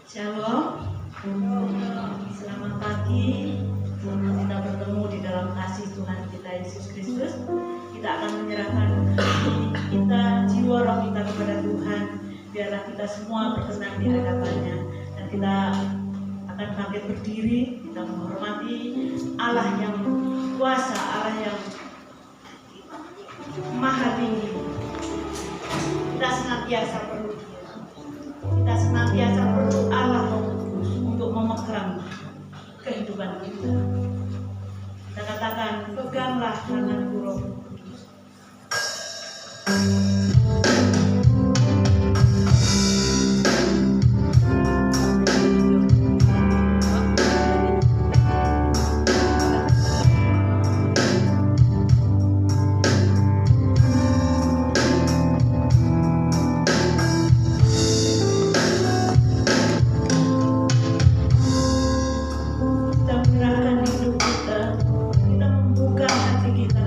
Shalom. Selamat pagi. Selamat kita bertemu di dalam kasih Tuhan kita Yesus Kristus. Kita akan menyerahkan hati kita, jiwa roh kita kepada Tuhan. Biarlah kita semua berkenan di hadapannya. Dan kita akan bangkit berdiri. Kita menghormati Allah yang kuasa, Allah yang maha tinggi. Kita senantiasa perlu Dia. Kita senantiasa perlu Allah untuk memegang kehidupan kita. Kita katakan, peganglah tanganku Roh Kudus. Kita menyerahkan hidup kita membuka hati kita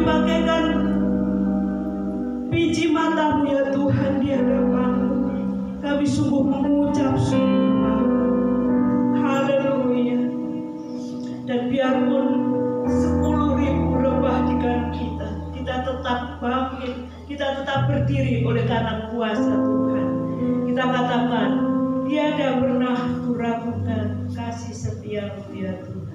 bagaikan biji matamu ya Tuhan di hadapan-Mu. Kami sungguh mengucap syukur. Haleluya. Dan biarpun 10.000 rebah di kanan kita, kita tetap bangkit, kita tetap berdiri oleh karena kuasa Tuhan. Kita katakan, tiada pernah kuragukan kasih setia-Mu ya Tuhan.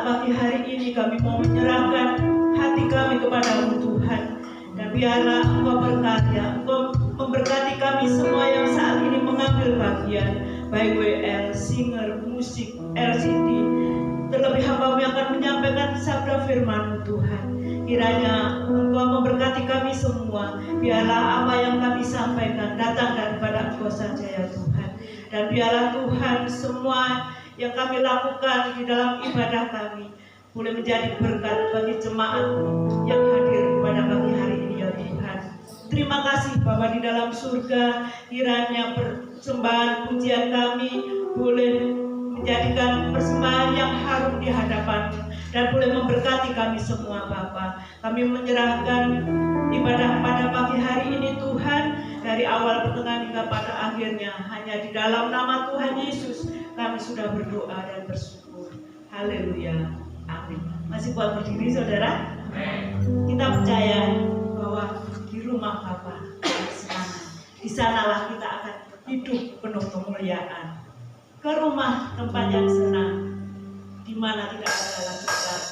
pada pagi hari ini kami mau menyerahkan hati kami kepadamu Tuhan. Dan biarlah Engkau berkarya, Engkau memberkati kami semua yang saat ini mengambil bagian, baik WL, singer, musik, LCD. Terlebih hamba yang akan menyampaikan sabda firman Tuhan. Kiranya Engkau memberkati kami semua. Biarlah apa yang kami sampaikan datang daripada Engkau saja ya Tuhan. Dan biarlah Tuhan semua yang kami lakukan di dalam ibadah kami boleh menjadi berkat bagi jemaat yang hadir pada pagi hari ini ya Tuhan. Terima kasih Bapa di dalam surga. Kiranya persembahan pujian kami boleh menjadikan persembahan yang harum di hadapan-Mu dan boleh memberkati kami semua Bapa. Kami menyerahkan ibadah pada pagi hari ini Tuhan, dari awal pertengahan hingga pada akhirnya. Hanya di dalam nama Tuhan Yesus kami sudah berdoa dan bersyukur. Haleluya. Amin. Masih kuat berdiri saudara? Kita percaya bahwa di rumah Bapa kesenangan. Di sanalah kita akan hidup penuh kemuliaan. Ke rumah tempat yang senang, di mana tidak ada lagi berat.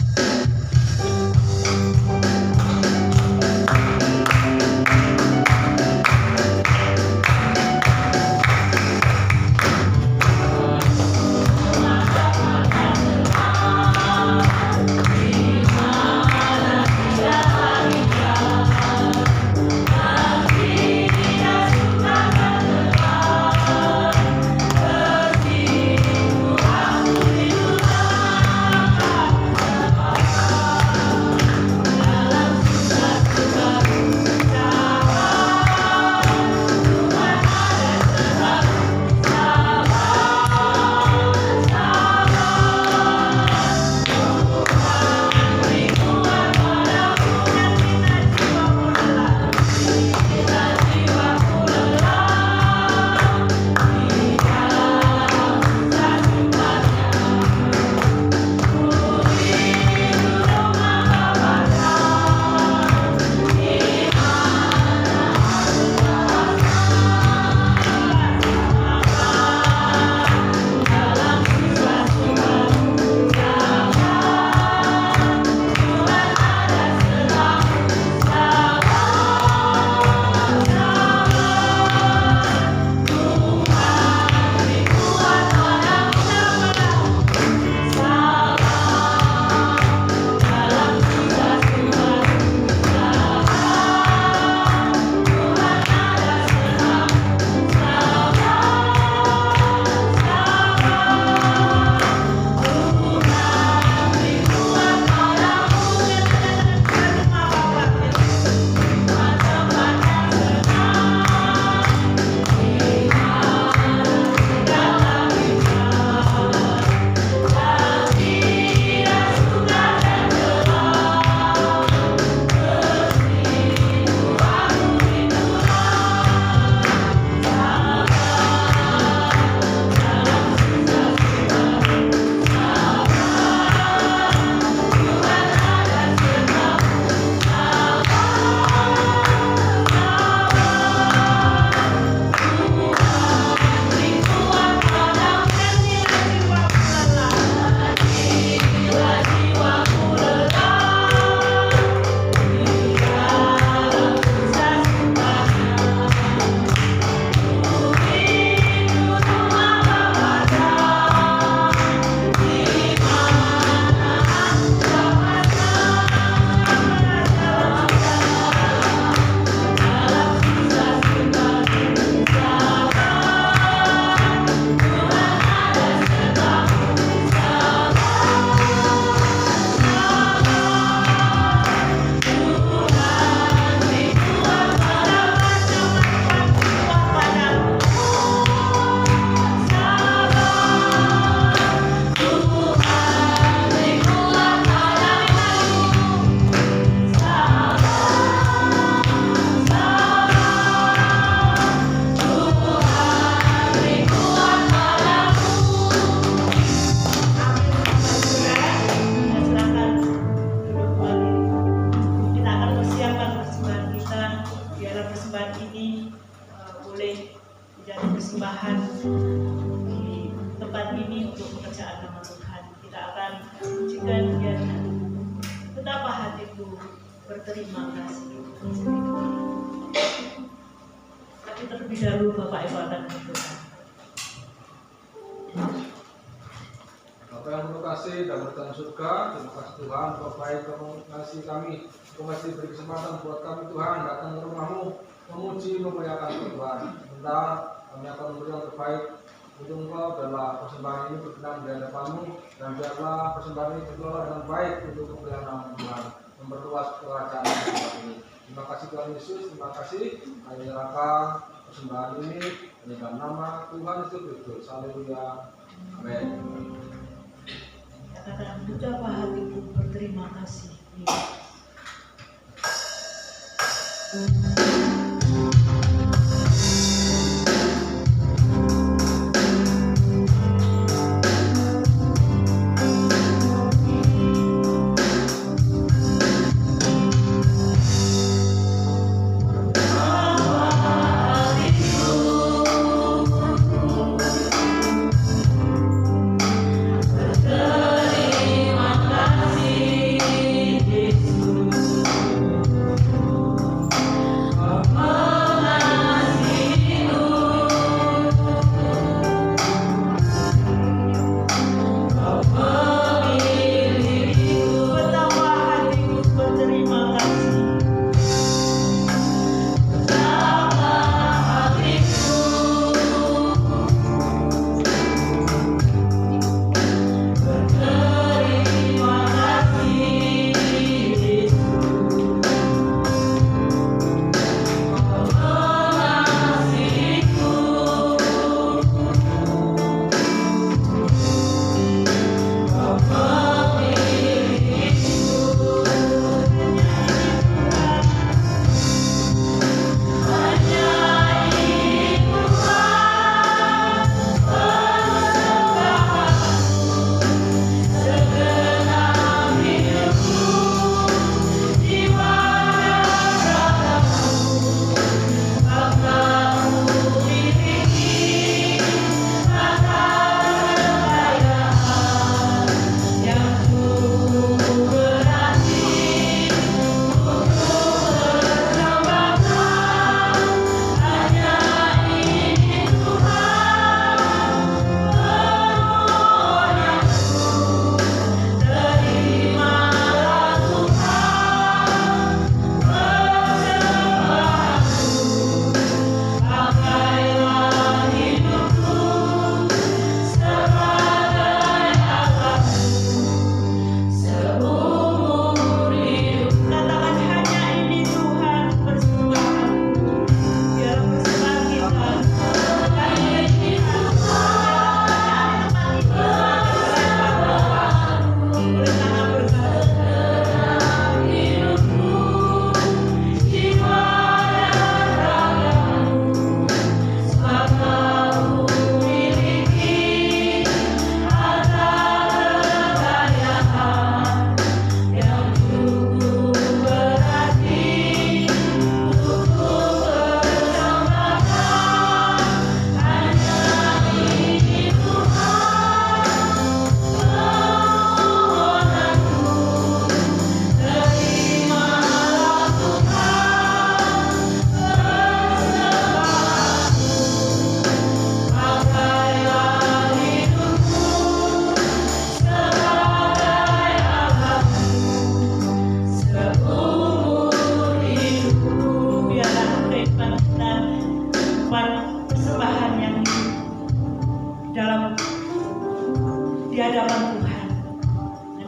berterima kasih. Tapi terlebih dahulu Bapak Ibu akan berdoa. Bapak yang penuh kasih dan bertahan surga, terima kasih Tuhan, Bapak baik Kamu kasih kami, Kau masih beri kesempatan buat kami Tuhan datang ke rumah-Mu, memuji, memuliakan Tuhan. Sebentar kami akan memberi yang terbaik untuk Engkau, biarlah persembahan ini berkenan di hadapan-Mu, dan biarlah persembahan ini dikelola dengan baik untuk kemuliaan nama Tuhan, memperluas kerajaan Tuhan ini. Terima kasih Tuhan Yesus, terima kasih. Kami menyerahkan persembahan ini di dalam nama Tuhan Yesus Kristus. Haleluya. Amin. Katakan betapa hatiku berterima kasih.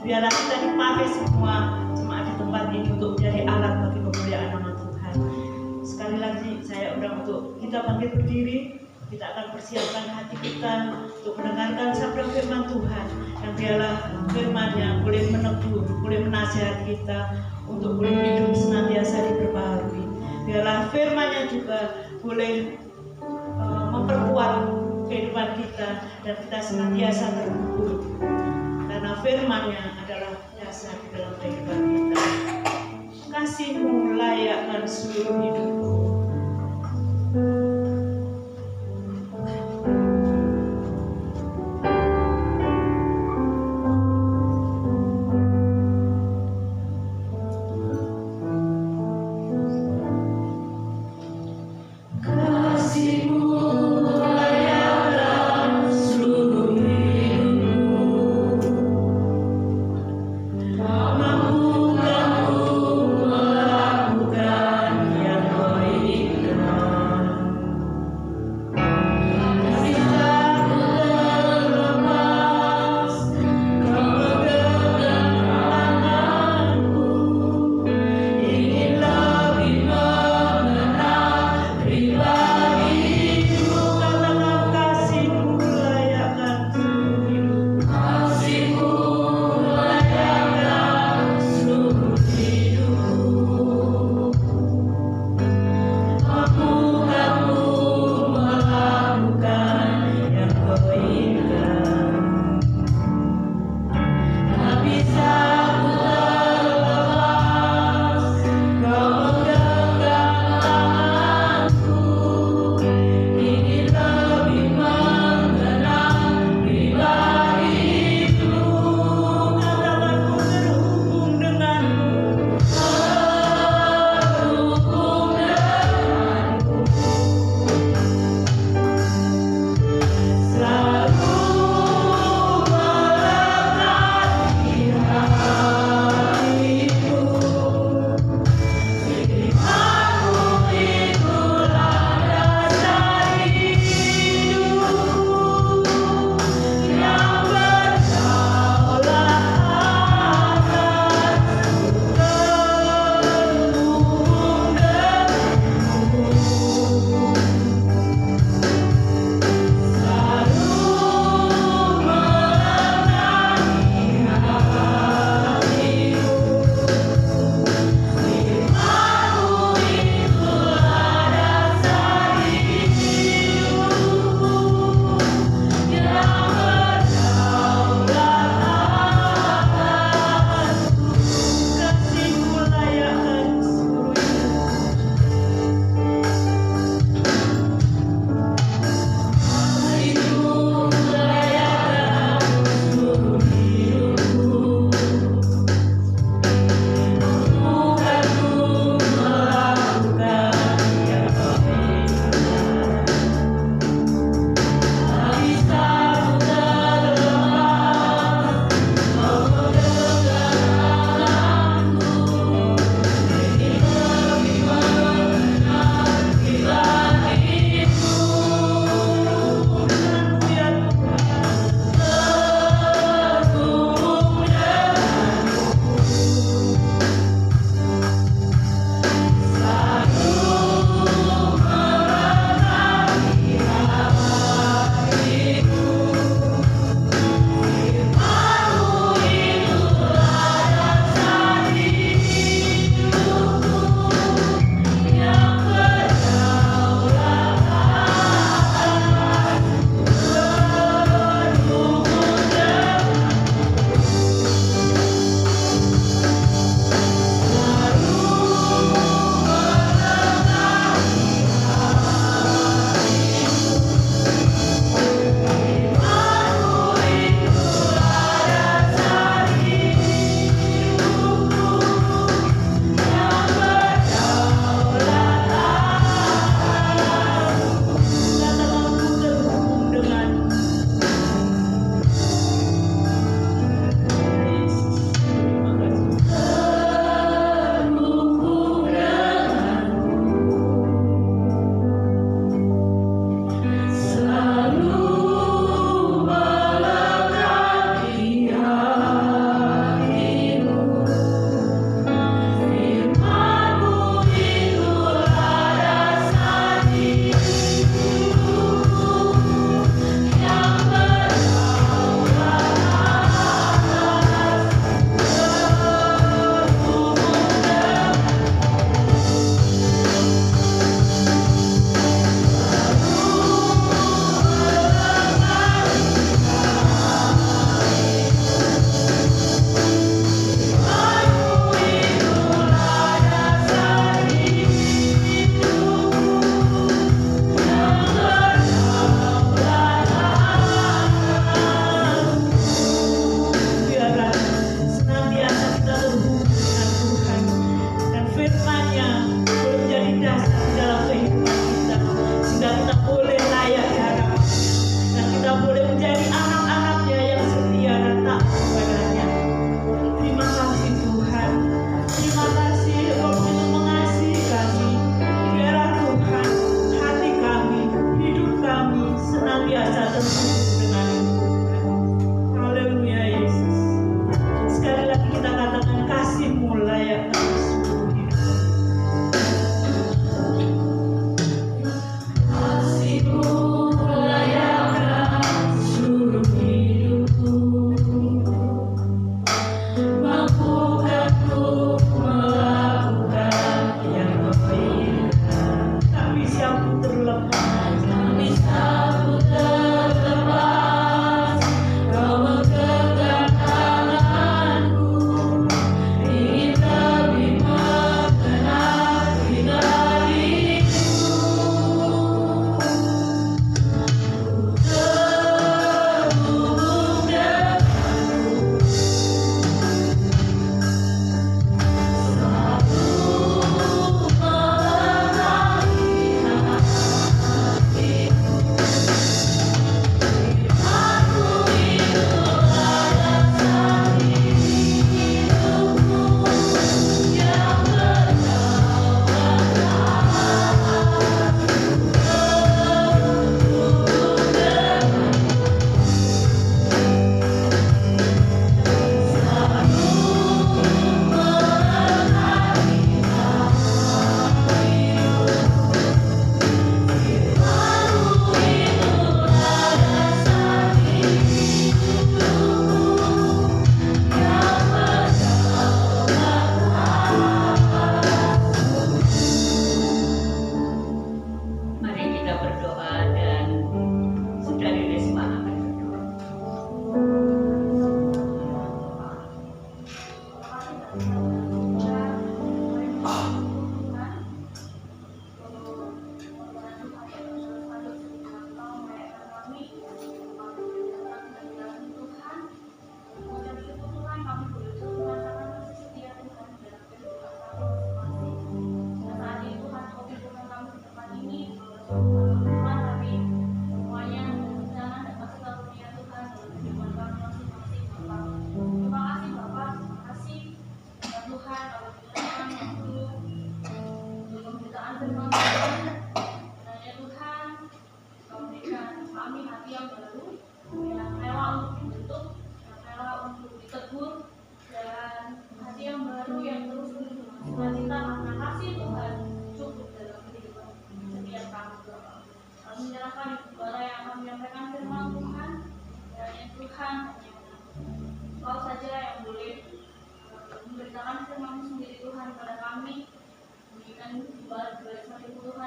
Biarlah kita dipakai semua jemaat di tempat ini untuk menjadi alat bagi kemuliaan nama Tuhan. Sekali lagi saya undang untuk kita bangkit berdiri. Kita akan persiapkan hati kita untuk mendengarkan sabda firman Tuhan. Dan biarlah firman-Nya boleh menegur, boleh menasihat kita untuk boleh hidup senantiasa diperbaharui. Biarlah firman-Nya juga boleh memperkuat kehidupan kita dan kita senantiasa terhubung. Karena firman-Nya adalah dasar di dalam kehidupan kita. Kasih-Mu layakkan seluruh hidupku. mampukanku melakukan yang kau inginkan. Bisa ku terlepas, kau pegang tanganku, ingin lebih mengenal pribadimu. Katakan kasihmu layakkan seumur hidup. Kasihmu layakkan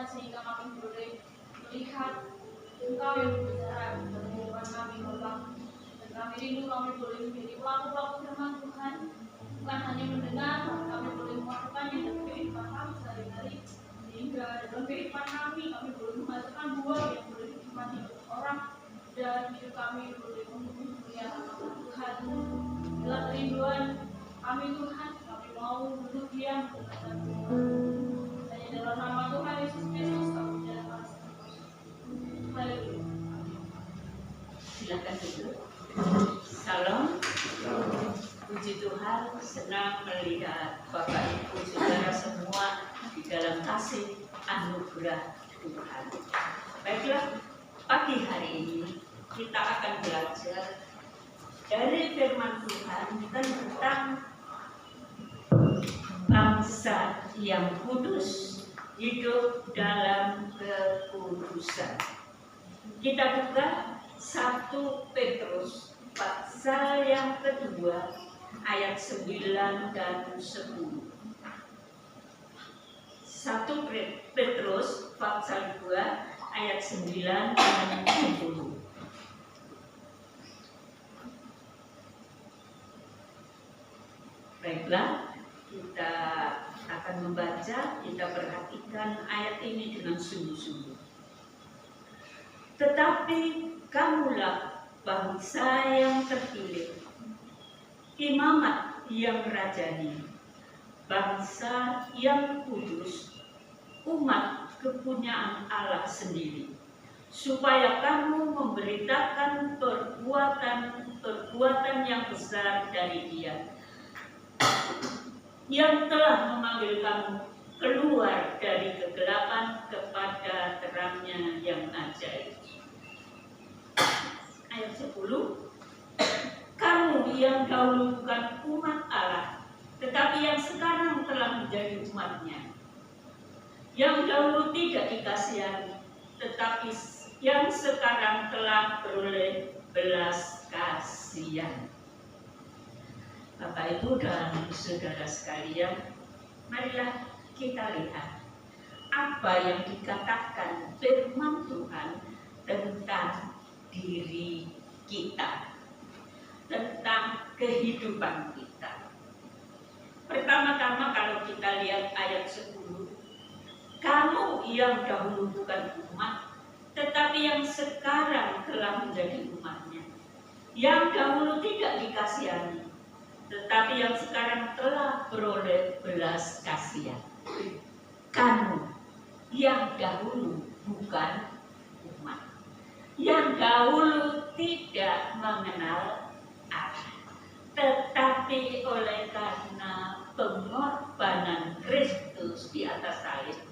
Sehingga kami boleh melihat Engkau yang berbicara dalam kehidupan kami, Bapak. Dan kami rindu kami boleh menjadi pelaku-pelaku firman Tuhan, bukan hanya mendengar, tapi kami boleh melakukannya dalam kehidupan kami sehari-hari, sehingga dalam kehidupan kami boleh menghasilkan buah yang boleh dinikmati oleh orang, dan hidup kami boleh memuliakan nama Tuhan. Inilah kerinduan kami Tuhan, kami mau duduk diam mendengarkan Tuhan. Hanya dalam nama Tuhan Yesus Kristus kami menyerahkan. Haleluya. Silakan duduk. Salam. Puji Tuhan, senang melihat Bapak Ibu Saudara semua di dalam kasih anugerah Tuhan. Baiklah, pagi hari ini kita akan belajar dari firman Tuhan tentang bangsa yang kudus hidup dalam kekudusan. Kita buka 1 Petrus pasal yang kedua ayat 9 dan 10. 1 Petrus pasal 2 ayat 9 dan 10. Baiklah, kita akan membaca, kita perhatikan ayat ini dengan sungguh-sungguh. Tetapi kamulah bangsa yang terpilih, imamat yang rajani, bangsa yang kudus, umat kepunyaan Allah sendiri, supaya kamu memberitakan perbuatan yang besar dari Dia, yang telah memanggil kamu keluar dari kegelapan kepada terangnya yang ajaib. Ayat 10. Kamu yang dahulu bukan umat Allah, tetapi yang sekarang telah menjadi umatnya. Yang dahulu tidak dikasihani, tetapi yang sekarang telah beroleh belas kasihan. Bapak, Ibu, dan saudara sekalian, marilah kita lihat apa yang dikatakan firman Tuhan tentang diri kita, tentang kehidupan kita. Pertama-tama kalau kita lihat ayat 10, kamu yang dahulu bukan umat, tetapi yang sekarang telah menjadi umatnya. Yang dahulu tidak dikasihani, tetapi yang sekarang telah beroleh belas kasihan. Kamu yang dahulu bukan umat, yang dahulu tidak mengenal Allah, tetapi oleh karena pengorbanan Kristus di atas salib,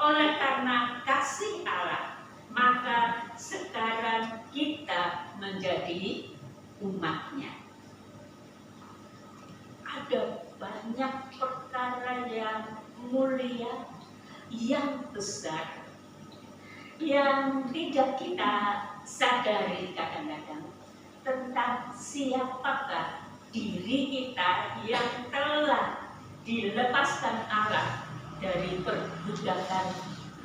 oleh karena kasih Allah, maka sekarang kita menjadi umatnya. Ada banyak perkara yang mulia, yang besar, yang tidak kita sadari kadang-kadang tentang siapakah diri kita yang telah dilepaskan Allah dari perbudakan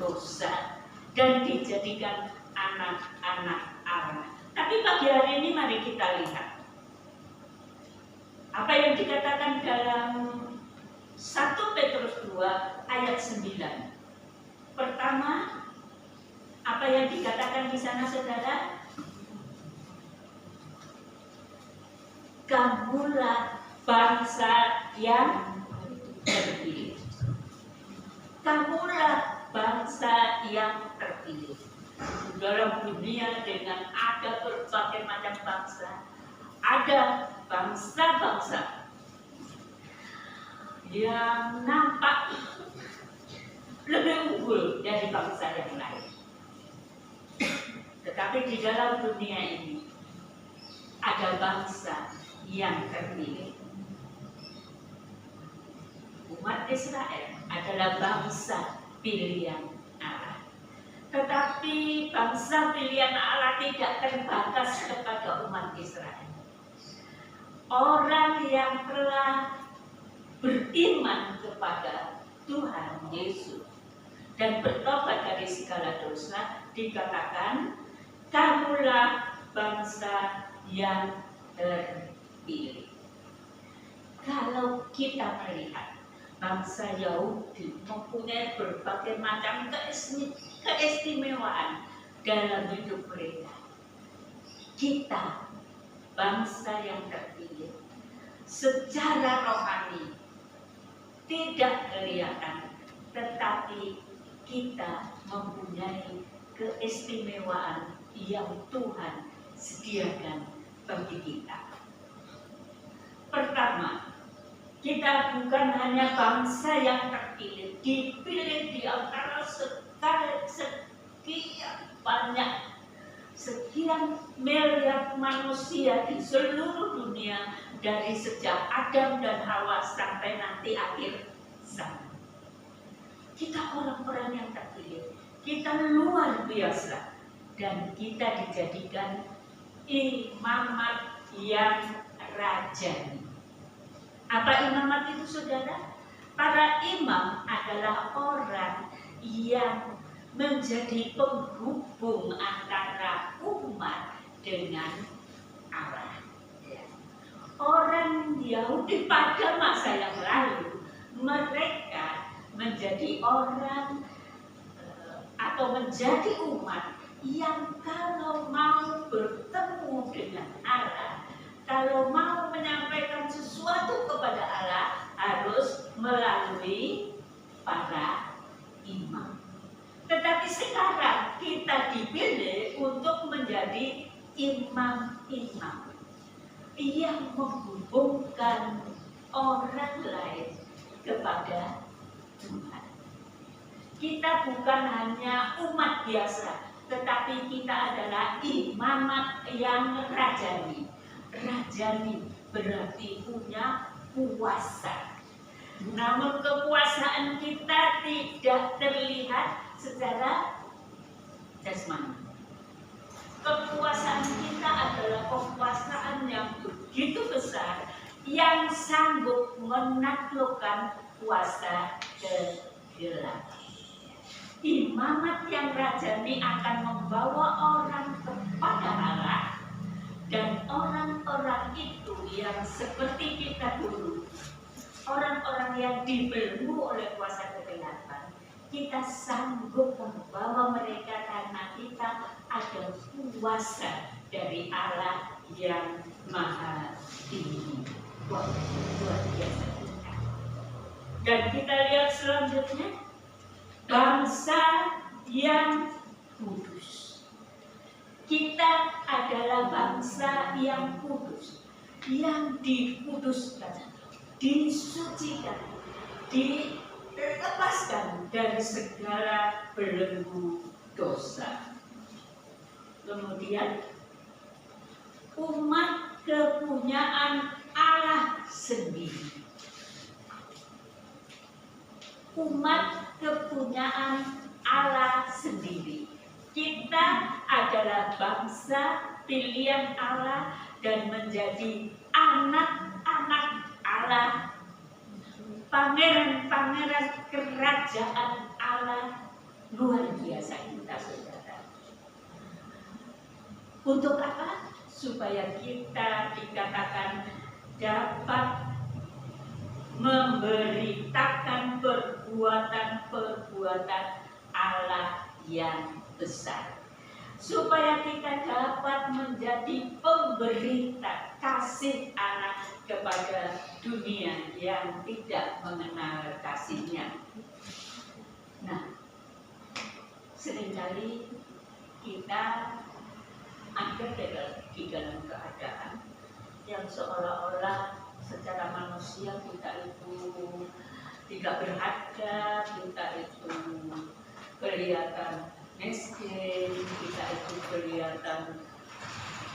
dosa dan dijadikan anak-anak Allah. Tapi pagi hari ini mari kita lihat apa yang dikatakan dalam 2 ayat 9. Pertama, apa yang dikatakan di sana saudara? Kamulah bangsa yang terpilih. Kamulah bangsa yang terpilih. Dalam dunia dengan ada berbagai macam bangsa, ada bangsa-bangsa yang nampak lebih unggul dari bangsa yang lain. Tetapi di dalam dunia ini ada bangsa yang terpilih. Umat Israel adalah bangsa pilihan Allah. Tetapi bangsa pilihan Allah tidak terbatas kepada umat Israel. Orang yang telah beriman kepada Tuhan Yesus dan bertobat dari segala dosa dikatakan, kamulah bangsa yang terpilih. Kalau kita melihat bangsa Yahudi mempunyai berbagai macam keistimewaan dalam hidup mereka, kita bangsa yang terpilih secara rohani tidak kelihatan, tetapi kita mempunyai keistimewaan yang Tuhan sediakan bagi kita. Pertama, kita bukan hanya bangsa yang terpilih, dipilih di antara sekian miliar manusia di seluruh dunia, dari sejak Adam dan Hawa sampai nanti akhir zaman. Kita orang-orang yang terpilih, kita luar biasa, dan kita dijadikan imamat yang rajani. Apa imamat itu saudara? Para imam adalah orang yang menjadi penghubung antara umat dengan Allah. Orang Yahudi pada masa yang lalu, mereka menjadi orang atau menjadi umat yang kalau mau bertemu dengan Allah, kalau mau menyampaikan sesuatu kepada Allah, harus melalui para imam. Tetapi sekarang kita dipilih untuk menjadi imam-imam yang menghubungkan orang lain kepada Tuhan. Kita bukan hanya umat biasa, tetapi kita adalah imamat yang rajani. Rajani berarti punya kuasa. Namun kekuasaan kita tidak terlihat secara jasmani. Kekuasaan kita adalah kekuasaan yang begitu besar, yang sanggup menaklukkan kuasa kegelapan. Imamat yang rajani akan membawa orang kepada Allah, dan orang-orang itu yang seperti kita dulu, orang-orang yang dibelenggu oleh kuasa kegelapan, kita sanggup membawa mereka karena kita ada kuasa dari Allah yang maha tinggi. Luar biasa. Dan kita lihat selanjutnya, bangsa yang kudus. Kita adalah bangsa yang kudus, yang dikuduskan, disucikan, dilepaskan dari segala belenggu dosa. Kemudian umat kepunyaan Allah sendiri. Umat kepunyaan Allah sendiri. Kita adalah bangsa pilihan Allah dan menjadi anak-anak Allah, pangeran-pangeran kerajaan Allah. Luar biasa kita, saudara. Untuk apa? Supaya kita dikatakan dapat memberitakan berbuat perbuatan-perbuatan Allah yang besar, supaya kita dapat menjadi pemberita kasih anak kepada dunia yang tidak mengenal kasihnya. Nah, seringkali kita ada di dalam keadaan yang seolah-olah secara manusia kita itu tidak berharga, kita itu kelihatan miskin, kita itu kelihatan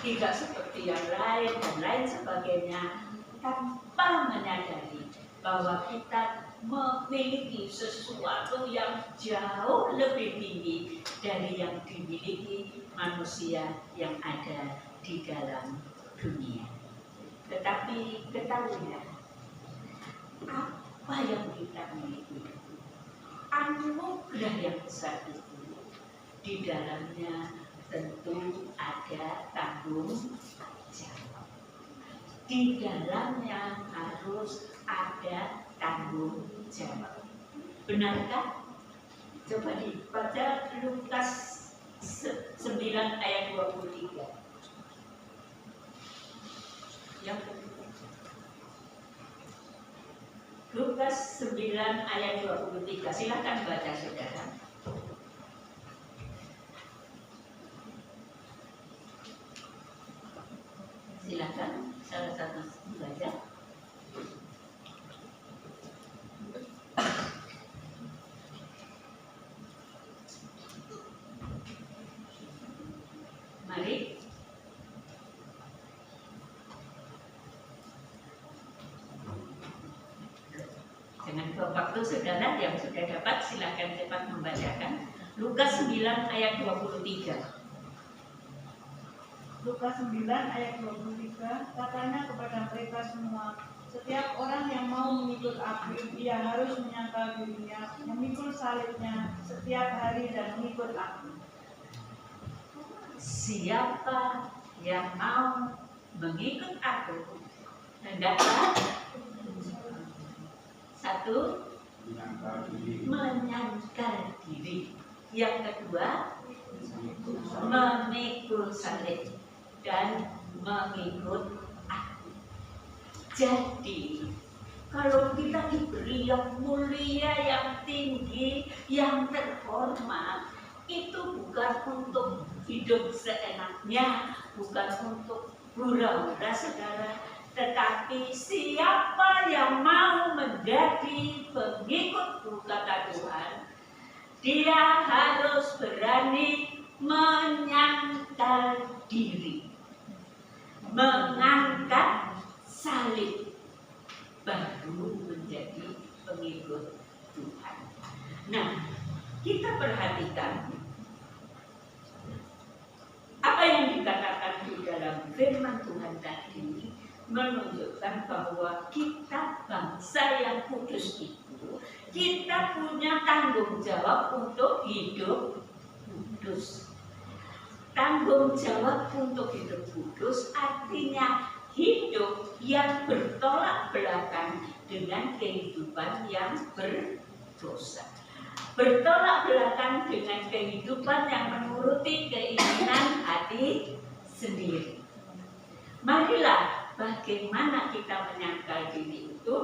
tidak seperti yang lain dan lain sebagainya, tanpa menyadari bahwa kita memiliki sesuatu yang jauh lebih tinggi dari yang dimiliki manusia yang ada di dalam dunia. Tetapi ketahuilah, apa yang kita miliki, anugerah yang besar itu, di dalamnya tentu ada tanggung jawab. Di dalamnya harus ada tanggung jawab. Benarkah? Coba dibaca Lukas 9 ayat 23. Yang Lukas 9 ayat 23. Silakan baca, saudara. Silakan salah satu baca. Mari. Dengan waktu saudara yang sudah dapat, silakan cepat membacakan. Lukas 9 ayat 23. Lukas 9 ayat 23, katanya kepada mereka semua, setiap orang yang mau mengikut aku, ia harus menyangkal dirinya, memikul salibnya setiap hari dan mengikut aku. Siapa yang mau mengikut aku, hendaklah satu, menyangkal diri. Yang kedua, memikul salib dan mengikut aku. Jadi, kalau kita diberi yang mulia, yang tinggi, yang terhormat, itu bukan untuk hidup seenaknya, bukan untuk hura-hura, saudara. Tetapi siapa yang mau menjadi pengikutku, kata Tuhan, dia harus berani menyangkal diri, mengangkat salib, baru menjadi pengikut Tuhan. Nah, kita perhatikan apa yang dikatakan di dalam firman Tuhan tadi, menunjukkan bahwa kita bangsa yang kudus itu, kita punya tanggung jawab untuk hidup kudus. Tanggung jawab untuk hidup kudus artinya hidup yang bertolak belakang dengan kehidupan yang berdosa. Bertolak belakang dengan kehidupan yang menuruti keinginan hati sendiri. Marilah bagaimana kita menyangkal diri itu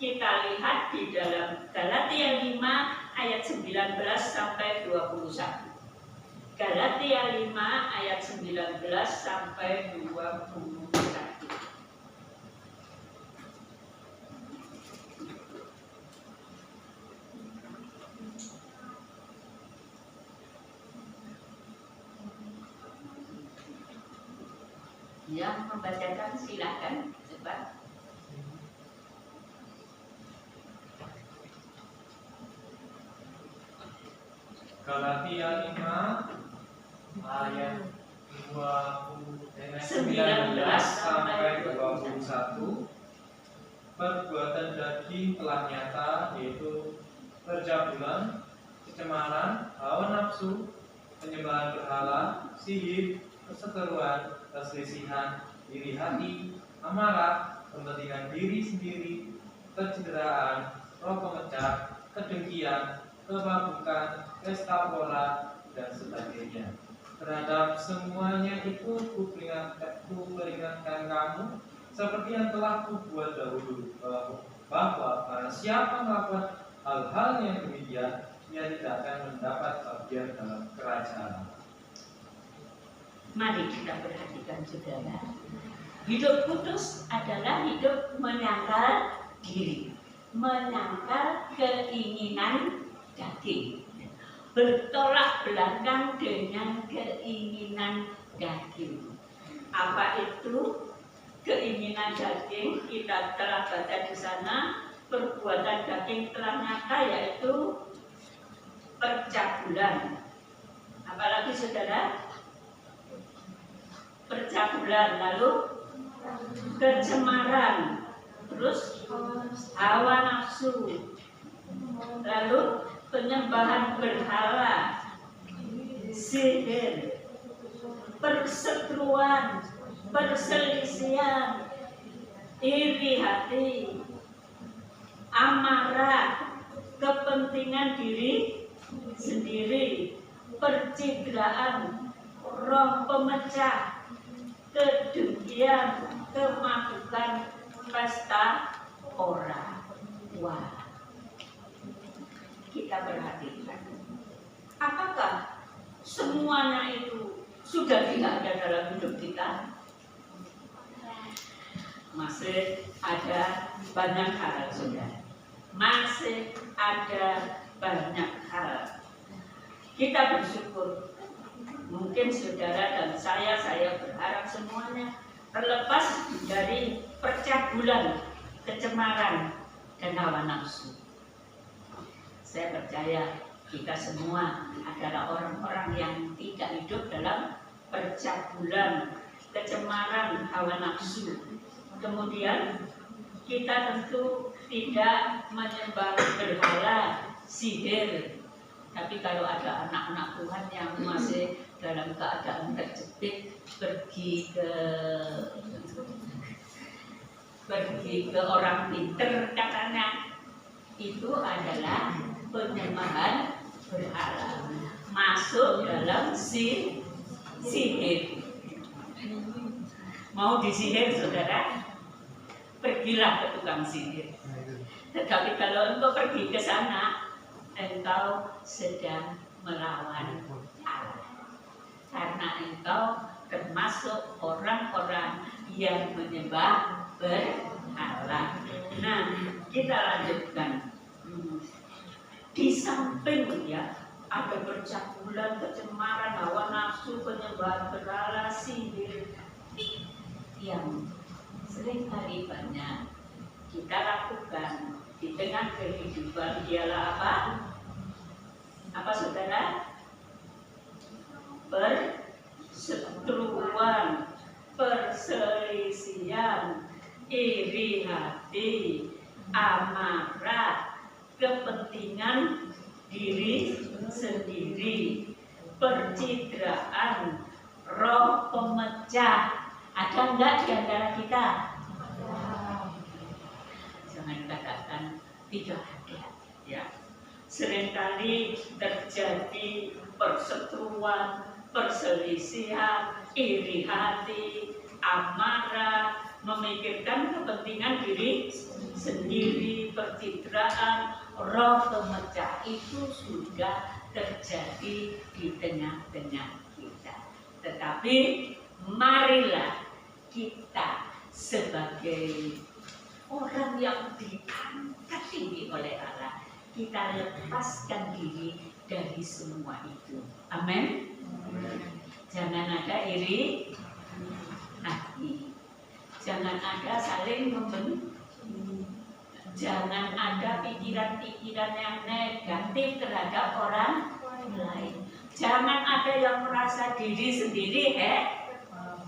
kita lihat di dalam Galatia 5 ayat 19 sampai 21. Galatia 5 ayat 19 sampai 21. Yang membacakan silakan cepat. Galatia 5 ayat 19 sampai 21. Perbuatan daging telah nyata, yaitu percabulan, kecemaran, hawa nafsu, penyembahan berhala, sihir, perseteruan, perselisihan, iri hati, amarah, kepentingan diri sendiri, kecederaan, roh pemecah, kedengkian, kemabukan, pesta pora, dan sebagainya. Terhadap semuanya itu kuperingatkan kamu seperti yang telah kubuat dahulu, bahwa barang siapa melakukan hal-hal yang demikian, ia tidak akan mendapat bagian dalam kerajaan. Mari kita perhatikan saudara. Hidup kudus adalah hidup menyangkal diri, menyangkal keinginan daging, bertolak belakang dengan keinginan daging. Apa itu keinginan daging? Kita telah baca di sana, perbuatan daging telah nyata, yaitu percabulan. Apalagi saudara? Percabulan, lalu kecemaran, terus hawa nafsu, lalu penyembahan berhala, sihir, perseteruan, perselisihan, iri hati, amarah, kepentingan diri sendiri, percidraan, roh pemecah, kedengkian, kemabukan, pesta pora. Wah, kita perhatikan, apakah semuanya itu sudah tidak ada dalam hidup kita? Masih ada banyak hal, saudara. Masih ada banyak hal. Kita bersyukur. Mungkin saudara dan saya berharap semuanya terlepas dari percabulan, kecemaran, dan hawa nafsu. Saya percaya kita semua adalah orang-orang yang tidak hidup dalam percabulan, kecemaran, hawa nafsu. Kemudian kita tentu tidak menyembah berhala, sihir. Tapi kalau ada anak-anak Tuhan yang masih dalam keadaan terjepit, pergi ke orang pinter katanya, itu adalah penyembahan berhala, masuk dalam sihir. Mau disihir saudara, pergilah ke tukang sihir. Tetapi kalau engkau pergi ke sana, engkau sedang melawan Allah, karena engkau termasuk orang-orang yang menyembah berhala. Nah, kita lanjutkan. Di samping ya ada percabulan, kecemaran, hawa nafsu, penyembahan berhala, sihir yang seringkali banyak kita lakukan di tengah kehidupan, ialah apa? Apa saudara? Perseteruan, perselisihan, iri hati, amarah, kepentingan diri sendiri, percidraan, roh pemecah. Ada enggak di antara kita? Jangan katakan tidak ada, ya. Seringkali terjadi perseteruan, perselisihan, iri hati, amarah, memikirkan kepentingan diri sendiri, percidraan, roh pemecah. Itu sudah terjadi di tengah-tengah kita. Tetapi marilah kita sebagai orang yang diangkat tinggi oleh Allah, kita lepaskan diri dari semua itu. Amin. Jangan ada iri hati, jangan ada saling membenci, jangan ada pikiran-pikiran yang negatif terhadap orang lain. Jangan ada yang merasa diri sendiri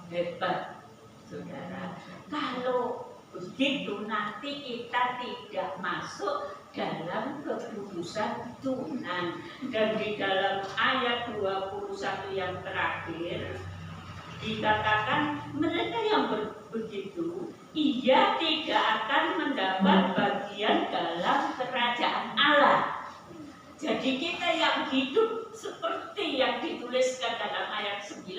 hebat, saudara. Kalau begitu nanti kita tidak masuk dalam keputusan Tuhan. Dan di dalam ayat 21 yang terakhir dikatakan mereka yang begitu, ia tidak akan mendapat bagian dalam kerajaan Allah. Jadi kita yang hidup seperti yang dituliskan dalam ayat 19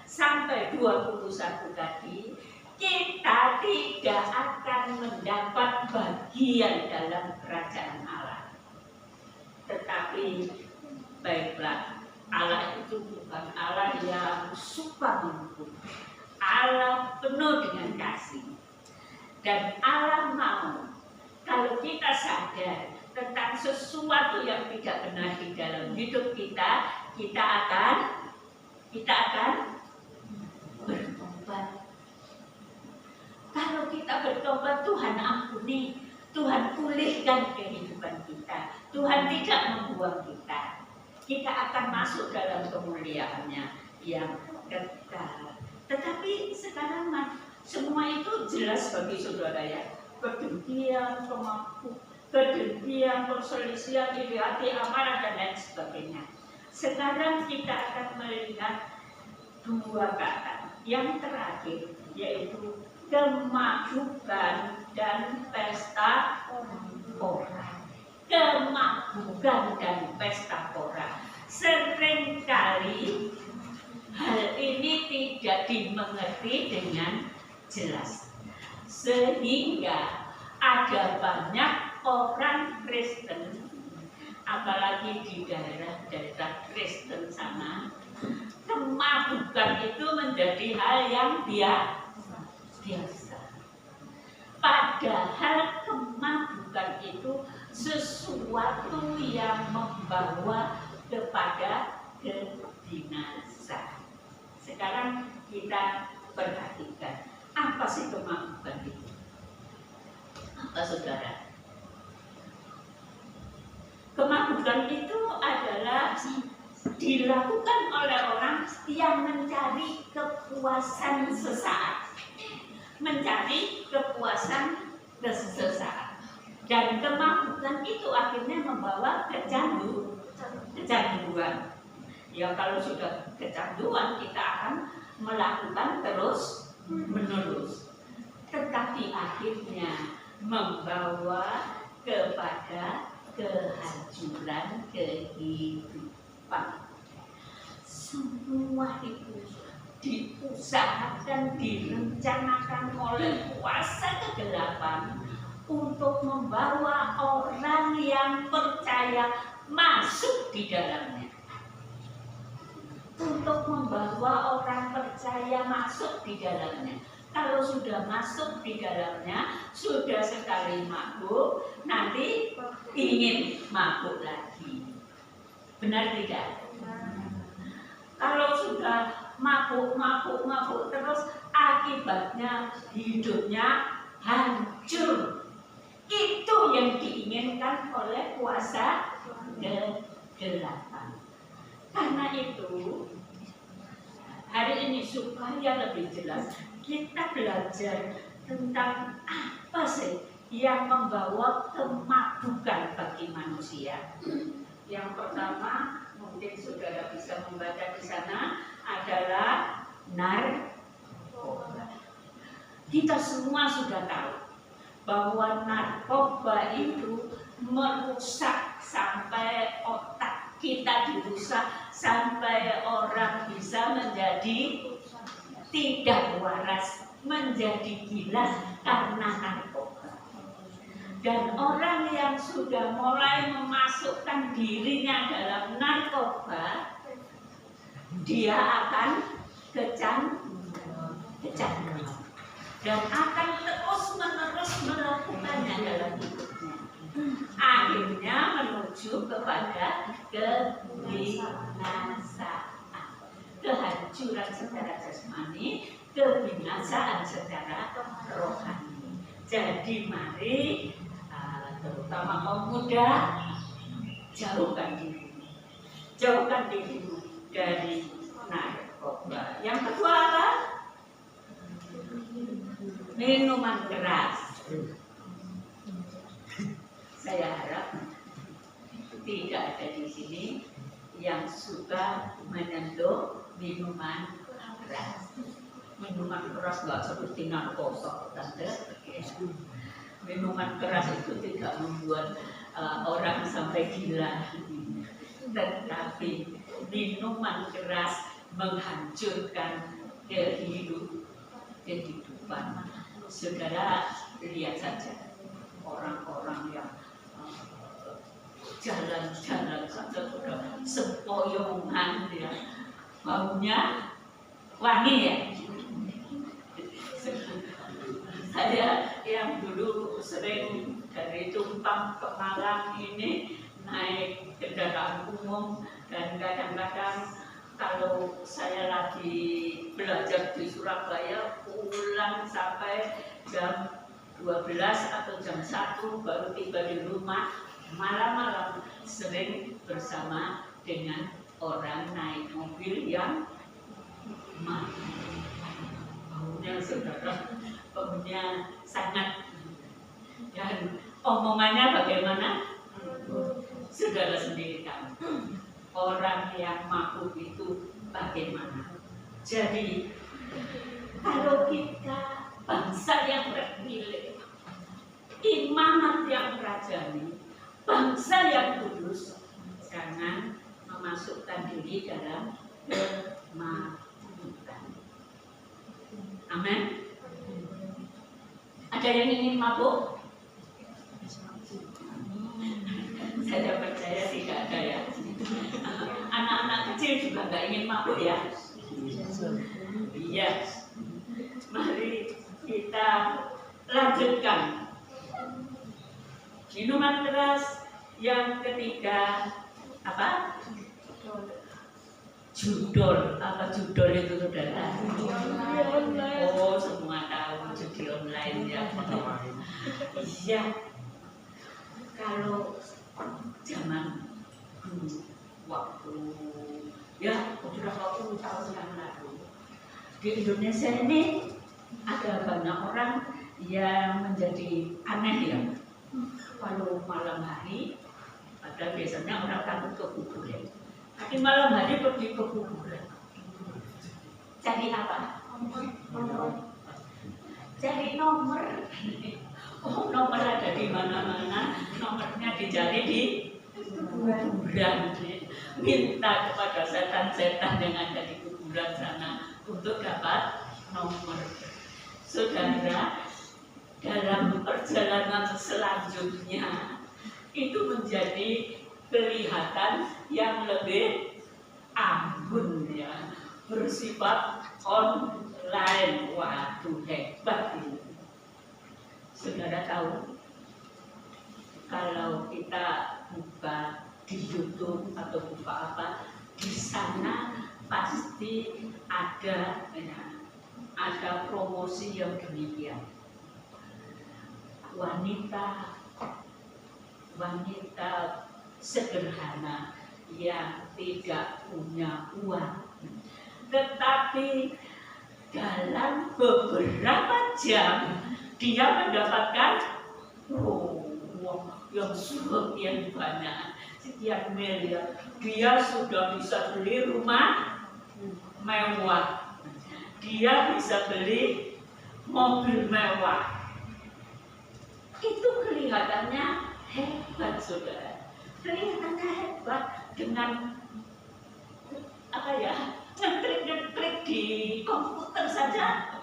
sampai 21 tadi, kita tidak akan mendapat bagian dalam kerajaan Allah. Tetapi baiklah, Allah itu bukan Allah yang suka menghukum. Allah penuh dengan kasih. Dan Allah mau kalau kita sadar tentang sesuatu yang tidak benar di dalam hidup kita, kita akan bertobat. Kalau kita bertobat, Tuhan ampuni, Tuhan pulihkan kehidupan kita, Tuhan tidak membuang kita. Kita akan masuk dalam kemuliaannya yang kekal. Tetapi sekarang semua itu jelas bagi saudara ya. Kedengkian, kedengkian, perselisihan, iri hati, amarah dan lain sebagainya. Sekarang kita akan melihat dua kata yang terakhir, yaitu kemabukan dan pesta pora. Kemabukan dan pesta pora. Seringkali hal ini tidak dimengerti dengan jelas, sehingga ada banyak orang Kristen, apalagi di daerah-daerah Kristen sana, kemabukan itu menjadi hal yang biasa. Padahal kemabukan itu sesuatu yang membawa kepada kebinasaan. Sekarang kita perhatikan, apa sih kemabukan itu? Apa saudara? Kemabukan itu adalah dilakukan oleh orang yang mencari kepuasan sesaat. Mencari kepuasan sesaat. Dan kemabukan itu akhirnya membawa kecanduan. Ya kalau sudah kecanduan kita akan melakukan terus menerus. Tetapi akhirnya membawa kepada kehancuran kehidupan. Semua itu diusahakan, direncanakan oleh kuasa kegelapan untuk membawa orang yang percaya masuk di dalamnya. Untuk membawa orang percaya masuk di dalamnya. Kalau sudah masuk di dalamnya, sudah sekali mabuk, nanti ingin mabuk lagi. Benar tidak? Kalau sudah mabuk terus, akibatnya hidupnya hancur. Itu yang diinginkan oleh kuasa kegelapan. Karena itu, hari ini supaya lebih jelas, kita belajar tentang apa sih yang membawa kemabukan bagi manusia. Yang pertama, mungkin saudara bisa membaca di sana, adalah narkoba. Kita semua sudah tahu bahwa narkoba itu merusak sampai otak kita dirusak, sampai orang bisa menjadi tidak waras, menjadi gila karena narkoba. Dan orang yang sudah mulai memasukkan dirinya dalam narkoba, dia akan kecanduan dan akan terus-menerus melakukannya dalam hidupnya. Akhirnya menuju kepada kebinasaan, kehancuran secara jasmani, kebinasaan secara rohani. Jadi mari, terutama kaum muda, jauhkan dirimu dari narkoba. Yang kedua apa? Minuman keras. Saya harap tidak ada di sini yang suka menyentuh minuman keras. Minuman keras nggak seperti narkoba, tante. Minuman keras itu tidak membuat orang sampai gila. Tetapi minuman keras menghancurkan kehidupan. Saudara lihat saja orang-orang yang jalan-jalan saja sudah sempoyongan ya, baunya wangi ya. Saya yang dulu sering dari Tumpang ke Malang ini naik kendaraan umum, dan kadang-kadang kalau saya lagi belajar di Surabaya pulang sampai jam 12 atau jam 1 baru tiba di rumah, malam-malam sering bersama dengan orang naik mobil yang mati. Baunya saudara, baunya sangat, dan omongannya bagaimana? Saudara sendiri tahu. Orang yang mabuk itu bagaimana? Jadi kalau kita bangsa yang terpilih, imamat yang rajani, bangsa yang kudus, jangan memasukkan diri dalam kemabukan. Amin. Ada yang ingin mabuk? Saya percaya tidak ada ya. Anak-anak kecil juga nggak ingin mabuk ya. Iya. Mari kita lanjutkan. Minuman keras yang ketiga apa? Judol. Apa judol itu saudara? Oh, semua tahu judi online ya. Iya. Kalau zaman waktu ya sudah 20 tahun yang lalu di Indonesia ini ada banyak orang yang menjadi aneh ya. Kalau malam hari, padahal biasanya orang takut ke kuburan, tapi malam hari pergi ke kuburan. Cari apa? Cari nomor. Oh, nomor ada di mana-mana, nomornya dicari di kuburan. Minta kepada setan-setan yang ada di kuburan sana untuk dapat nomor. Saudara, dalam perjalanan selanjutnya itu menjadi kelihatan yang lebih anggun ya, bersifat online. Waduh, hebat ini. Saudara tahu, kalau kita buka di YouTube atau buka apa, di sana pasti ada promosi yang demikian. Wanita sederhana yang tidak punya uang, tetapi dalam beberapa jam dia mendapatkan uang yang sekian banyak, sekian miliar. Dia sudah bisa beli rumah mewah, dia bisa beli mobil mewah. Itu kelihatannya hebat, saudara. Kelihatannya hebat dengan apa ya? Ngeklik-ngeklik di komputer saja,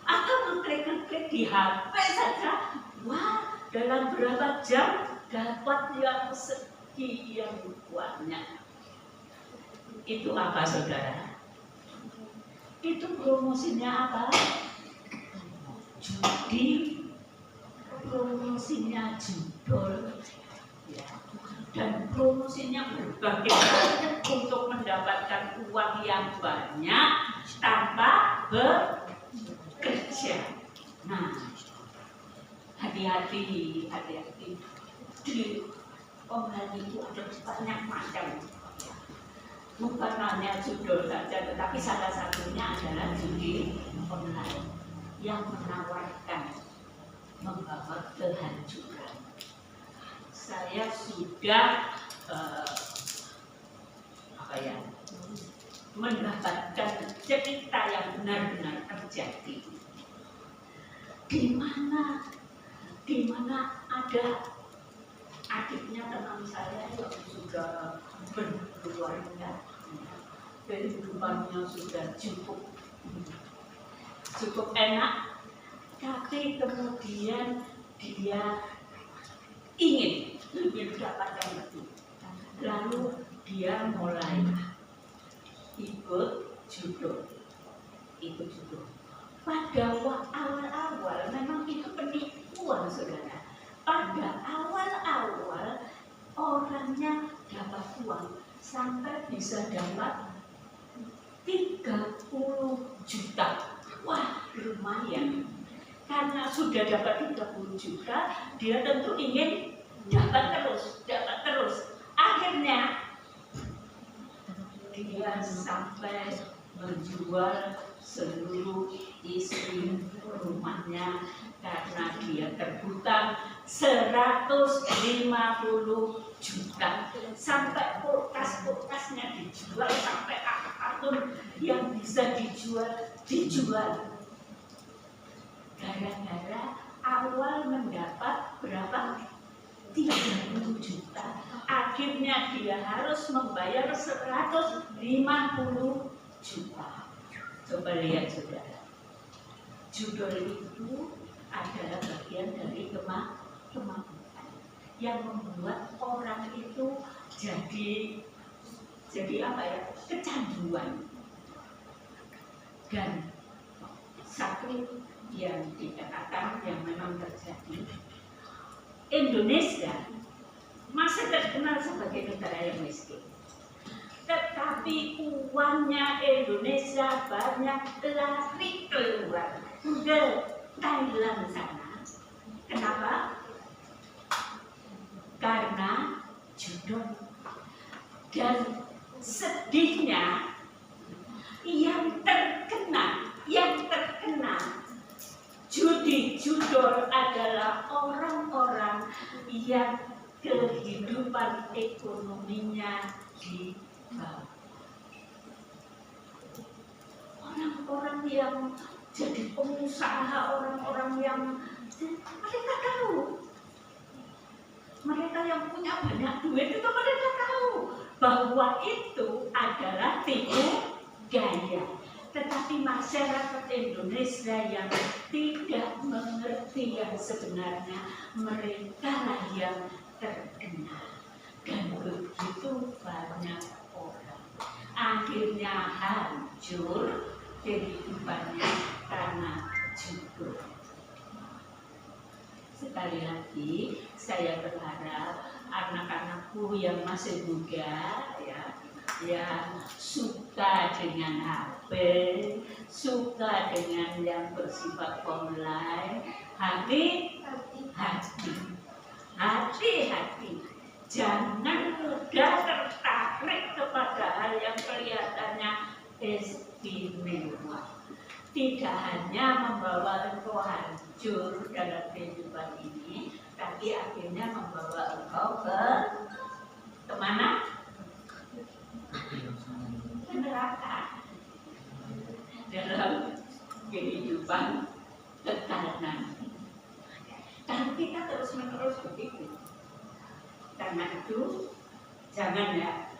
atau ngeklik-ngeklik di HP saja. Wah, dalam berapa jam dapat yang sekian banyak. Itu apa, saudara? Itu promosinya apa? Judi, promosinya judol, ya. Dan promosinya berbagai macam untuk mendapatkan uang yang banyak tanpa bekerja. Nah, hati-hati di online itu ada banyak macam. Bukan hanya judul saja, tetapi salah satunya adalah judi online yang menawarkan membawa kehancuran. Saya sudah mendapatkan cerita yang benar-benar terjadi, di mana ada adiknya teman saya yang sudah berkeluarga, kehidupannya sudah cukup enak, tapi kemudian dia ingin lebih mendapatkan lebih, lalu dia mulai ikut judo. Pada awal-awal memang itu penipuan, saudara. Pada awal-awal orangnya dapat uang sampai bisa dapat 30 juta. Wah, lumayan. Karena sudah dapat 30 juta, dia tentu ingin dapat terus. Akhirnya dia sampai menjual seluruh isi rumahnya karena dia terhutang 150 juta. Sampai kulkas-kulkasnya dijual, sampai apapun yang bisa dijual. Gara-gara awal mendapat berapa? 30 juta. Akhirnya dia harus membayar 150 juta. Coba lihat, saudara. Judul itu adalah bagian dari kemampuan yang membuat orang itu jadi apa ya? Kecanduan. Dan satu yang dikatakan yang memang terjadi, Indonesia masih terkenal sebagai negara yang miskin. Tetapi uangnya Indonesia banyak lari keluar ke Thailand sana. Kenapa? Karena judo. Dan sedihnya yang terkena judo adalah orang-orang yang kehidupan ekonominya di bawah. Orang-orang yang jadi pengusaha, orang-orang yang mereka tahu, mereka yang punya banyak duit itu mereka tahu bahwa itu adalah tipu daya. Tetapi masyarakat Indonesia yang tidak mengerti yang sebenarnya, mereka lah yang terkena. Dan begitu banyak orang akhirnya hancur kehidupannya karena judo. Sekali lagi saya berharap anak-anakku yang masih muda yang suka dengan HP, suka dengan yang bersifat online, hati-hati, jangan mudah tertarik kepada hal yang kelihatannya istimewa. Tidak hanya membawa engkau hancur dalam kehidupan ini, tapi akhirnya membawa engkau kemana? Ke neraka. Dalam kehidupan kekal nanti. Dan kita terus menerus begitu. Karena itu jangan ya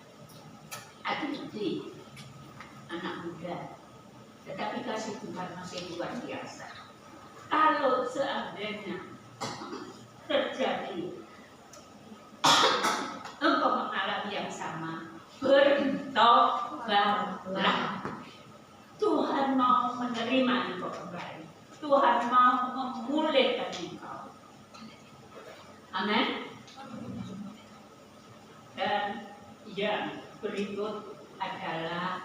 hati-hati anak muda. Tetapi kasih Tuhan masih luar biasa. Kalau seandainya terjadi engkau mengalami yang sama, bertobatlah. Tuhan mau menerima engkau kembali. Tuhan mau memulihkan engkau. Amin. Dan yang berikut adalah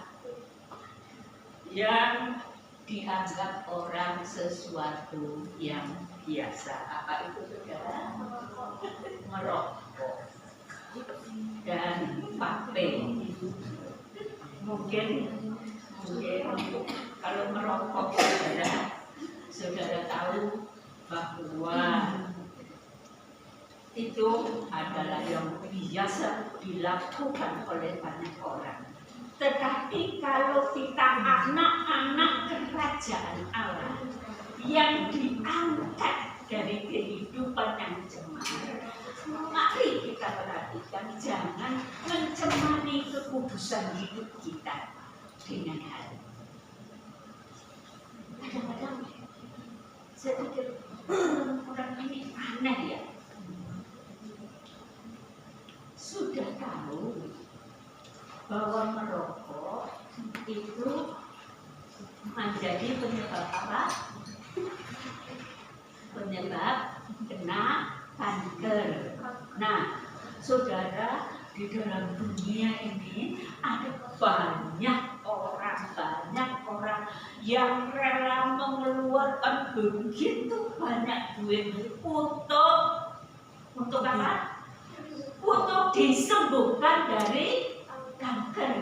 yang dianggap orang sesuatu yang biasa. Apa itu, saudara? Merokok dan vape. Mungkin kalau merokok, saudara tahu bahwa itu adalah yang biasa dilakukan oleh banyak orang. Tetapi kalau kita anak-anak kerajaan Allah yang diangkat dari kehidupan yang cemar, mari kita perhatikan, jangan mencemari kekudusan hidup kita dengan hal. Kadang-kadang saya pikir orang ini aneh ya. Sudah tahu bahwa merokok itu menjadi penyebab apa? Penyebab kena kanker. Nah, saudara, di dalam dunia ini ada banyak orang yang rela mengeluarkan begitu banyak duit untuk apa? Untuk disembuhkan dari kanker.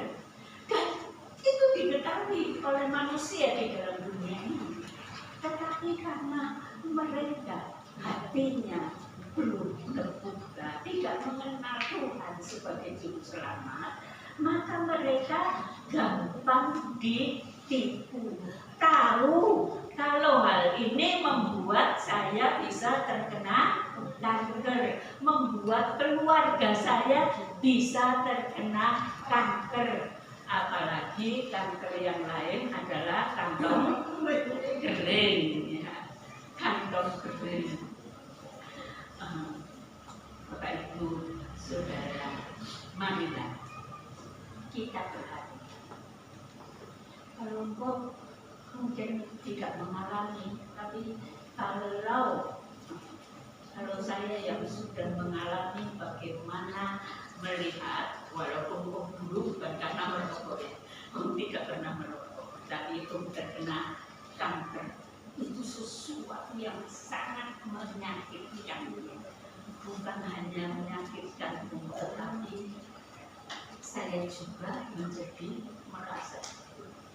Dan itu diketahui oleh manusia di dalam dunia ini. Tetapi karena mereka hatinya belum terbuka, tidak mengenal Tuhan sebagai juru selamat, maka mereka gampang ditipu. Tahu kalau hal ini membuat saya bisa terkena kanker, membuat keluarga saya bisa terkena kanker. Apalagi kanker yang lain adalah kantong kering, ya. Kantong kering. Bapak Ibu Saudara, marilah kita perhatikan. Kalau engkau mungkin tidak mengalami, tapi kalau saya yang sudah mengalami bagaimana melihat, walaupun dulu bukan karena merokok ya, tidak pernah merokok, tapi itu terkena kanker. Itu sesuatu yang sangat menyakitkan, bukan hanya menyakitkan, tetapi saya juga menjadi merasa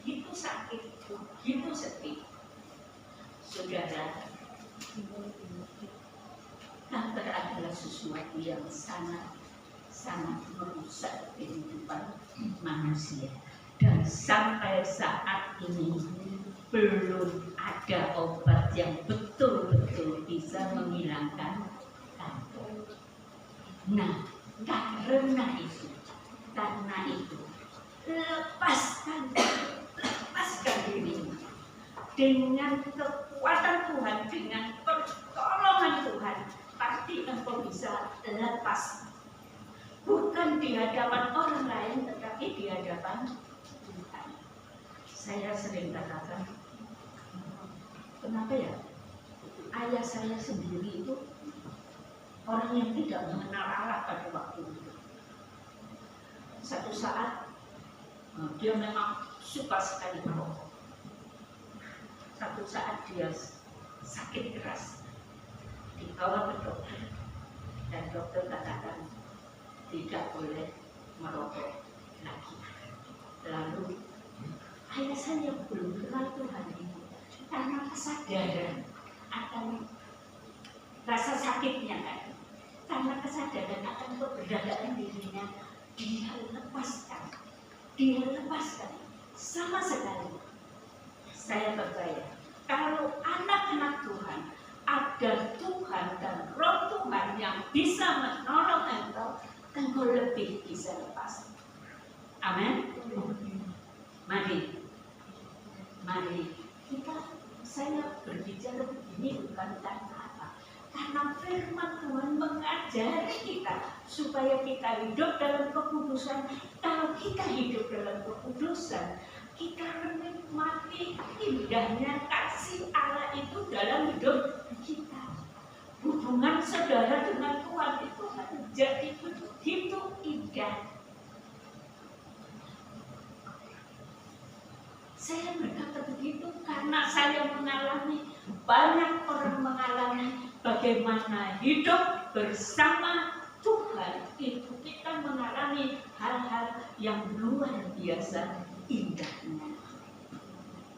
itu sakit, itu sedih. Saudara, kanker adalah sesuatu yang sangat merusak kehidupan manusia, dan sampai saat ini belum ada obat yang betul-betul bisa menghilangkan kanker. Nah, karena itu lepaskan dirimu dengan kekuatan Tuhan, dengan pertolongan Tuhan, pasti engkau bisa lepas. Bukan di hadapan orang lain, tetapi di hadapan Tuhan. Saya sering katakan, kenapa ya? Ayah saya sendiri itu orang yang tidak mengenal Allah pada waktu itu. Satu saat dia memang suka sekali merokok. Satu saat dia sakit keras, dibawa ke dokter, dan dokter katakan tidak boleh merokok lagi. Lalu ayah saya belum kenal Tuhan ini, karena kesadaran akan rasa sakitnya kan, karena kesadaran akan keberadaan dirinya, dia lepaskan sama sekali. Saya percaya kalau anak-anak Tuhan, ada Tuhan dan Roh Tuhan yang bisa menolong engkau lebih bisa lepas. Amin. Mari saya berbicara begini bukan karena apa? Karena firman Tuhan mengajari kita supaya kita hidup dalam kekudusan. Kalau kita hidup dalam kekudusan, kita menikmati indahnya kasih Allah itu dalam hidup kita. Hubungan saudara dengan Tuhan itu menjadi begitu indah. Saya berkata begitu karena saya mengalami, banyak orang mengalami bagaimana hidup bersama Tuhan itu kita mengalami hal-hal yang luar biasa indahnya.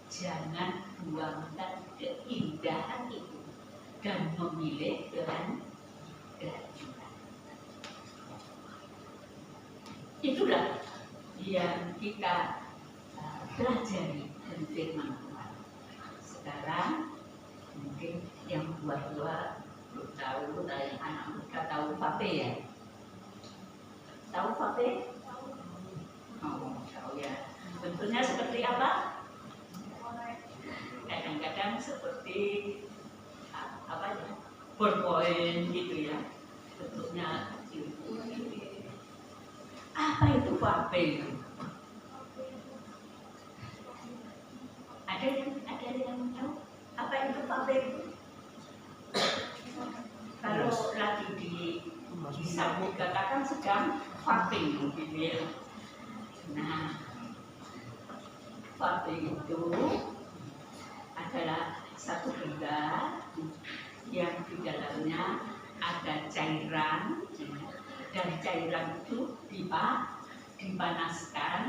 Jangan buangkan keindahan itu dan memilih dengan kehancuran. Itulah yang kita pelajari dari firman Tuhan. Sekarang mungkin yang tua-tua belum tahu tahu, yang anak muda tahu vape ya? Tahu vape? Oh, tahu ya. Bentuknya seperti apa? Kadang-kadang seperti apa ya? Ballpoint gitu ya. Bentuknya kecil. Apa itu vape? Ada yang tahu apa itu vape? Kalau lagi bisa dikatakan sedang vaping gitu ya. Nah, vape itu adalah satu benda yang di dalamnya ada cairan, dan cairan itu dipanaskan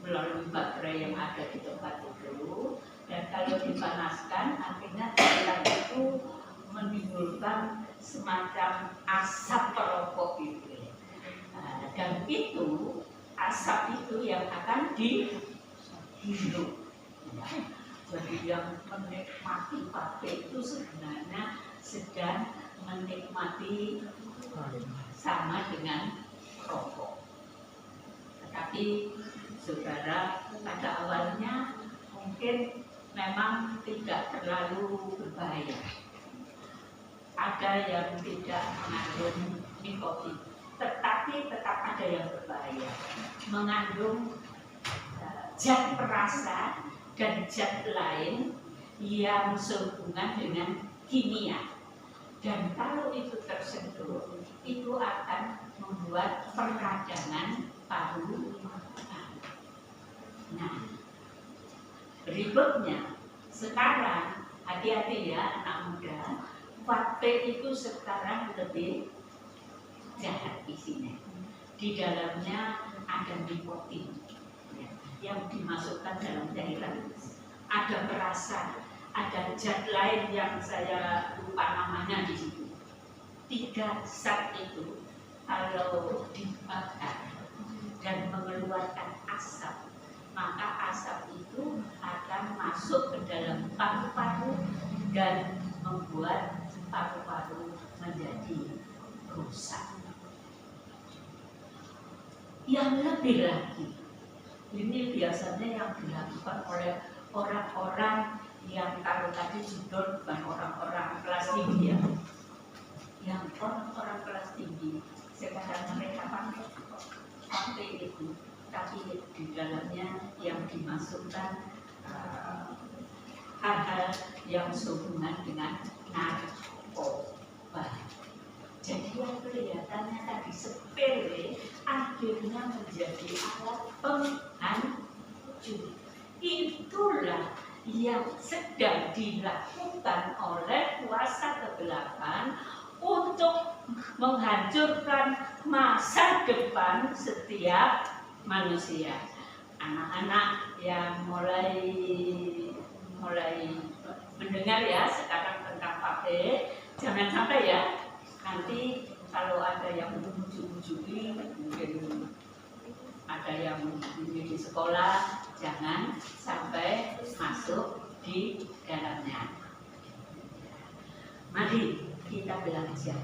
melalui baterai yang ada di tempat itu, dan kalau dipanaskan akhirnya cairan itu menimbulkan semacam asap perokok gitu. Dan itu asap itu yang akan dihirup. Jadi yang menikmati vape itu sebenarnya sedang menikmati sama dengan rokok. Tetapi saudara, pada awalnya mungkin memang tidak terlalu berbahaya. Ada yang tidak mengandung nikotin, tetapi tetap ada yang berbahaya, mengandung zat perasa dan zat lain yang sehubungan dengan kimia. Dan kalau itu tersentuh, itu akan membuat peradangan paru. Nah, berikutnya sekarang hati-hati ya anak muda, vape itu sekarang lebih jahat isinya. Di dalamnya ada nikotin yang dimasukkan dalam cairan, ada perasa, ada zat lain yang saya lupa namanya di situ. 3 zat itu kalau dibakar dan mengeluarkan asap, maka asap itu akan masuk ke dalam paru-paru dan membuat paru-paru menjadi rusak. Yang lebih lagi, ini biasanya yang dilakukan oleh orang-orang yang kalau tadi judul bukan orang-orang kelas tinggi ya, yang orang-orang kelas tinggi sekarang mereka pakai itu, tapi di dalamnya yang dimasukkan hal-hal yang sehubungan dengan narkoba. Jadi yang kelihatannya tadi sepele akhirnya menjadi alat penghancur. Itulah yang sedang dilakukan oleh kuasa kegelapan untuk menghancurkan masa depan setiap manusia. Anak-anak yang mulai mendengar ya sekarang tentang vape, jangan sampai ya nanti kalau ada yang mengunjungi, mungkin ada yang mengunjungi di sekolah, jangan sampai masuk di dalamnya. Mari kita belajar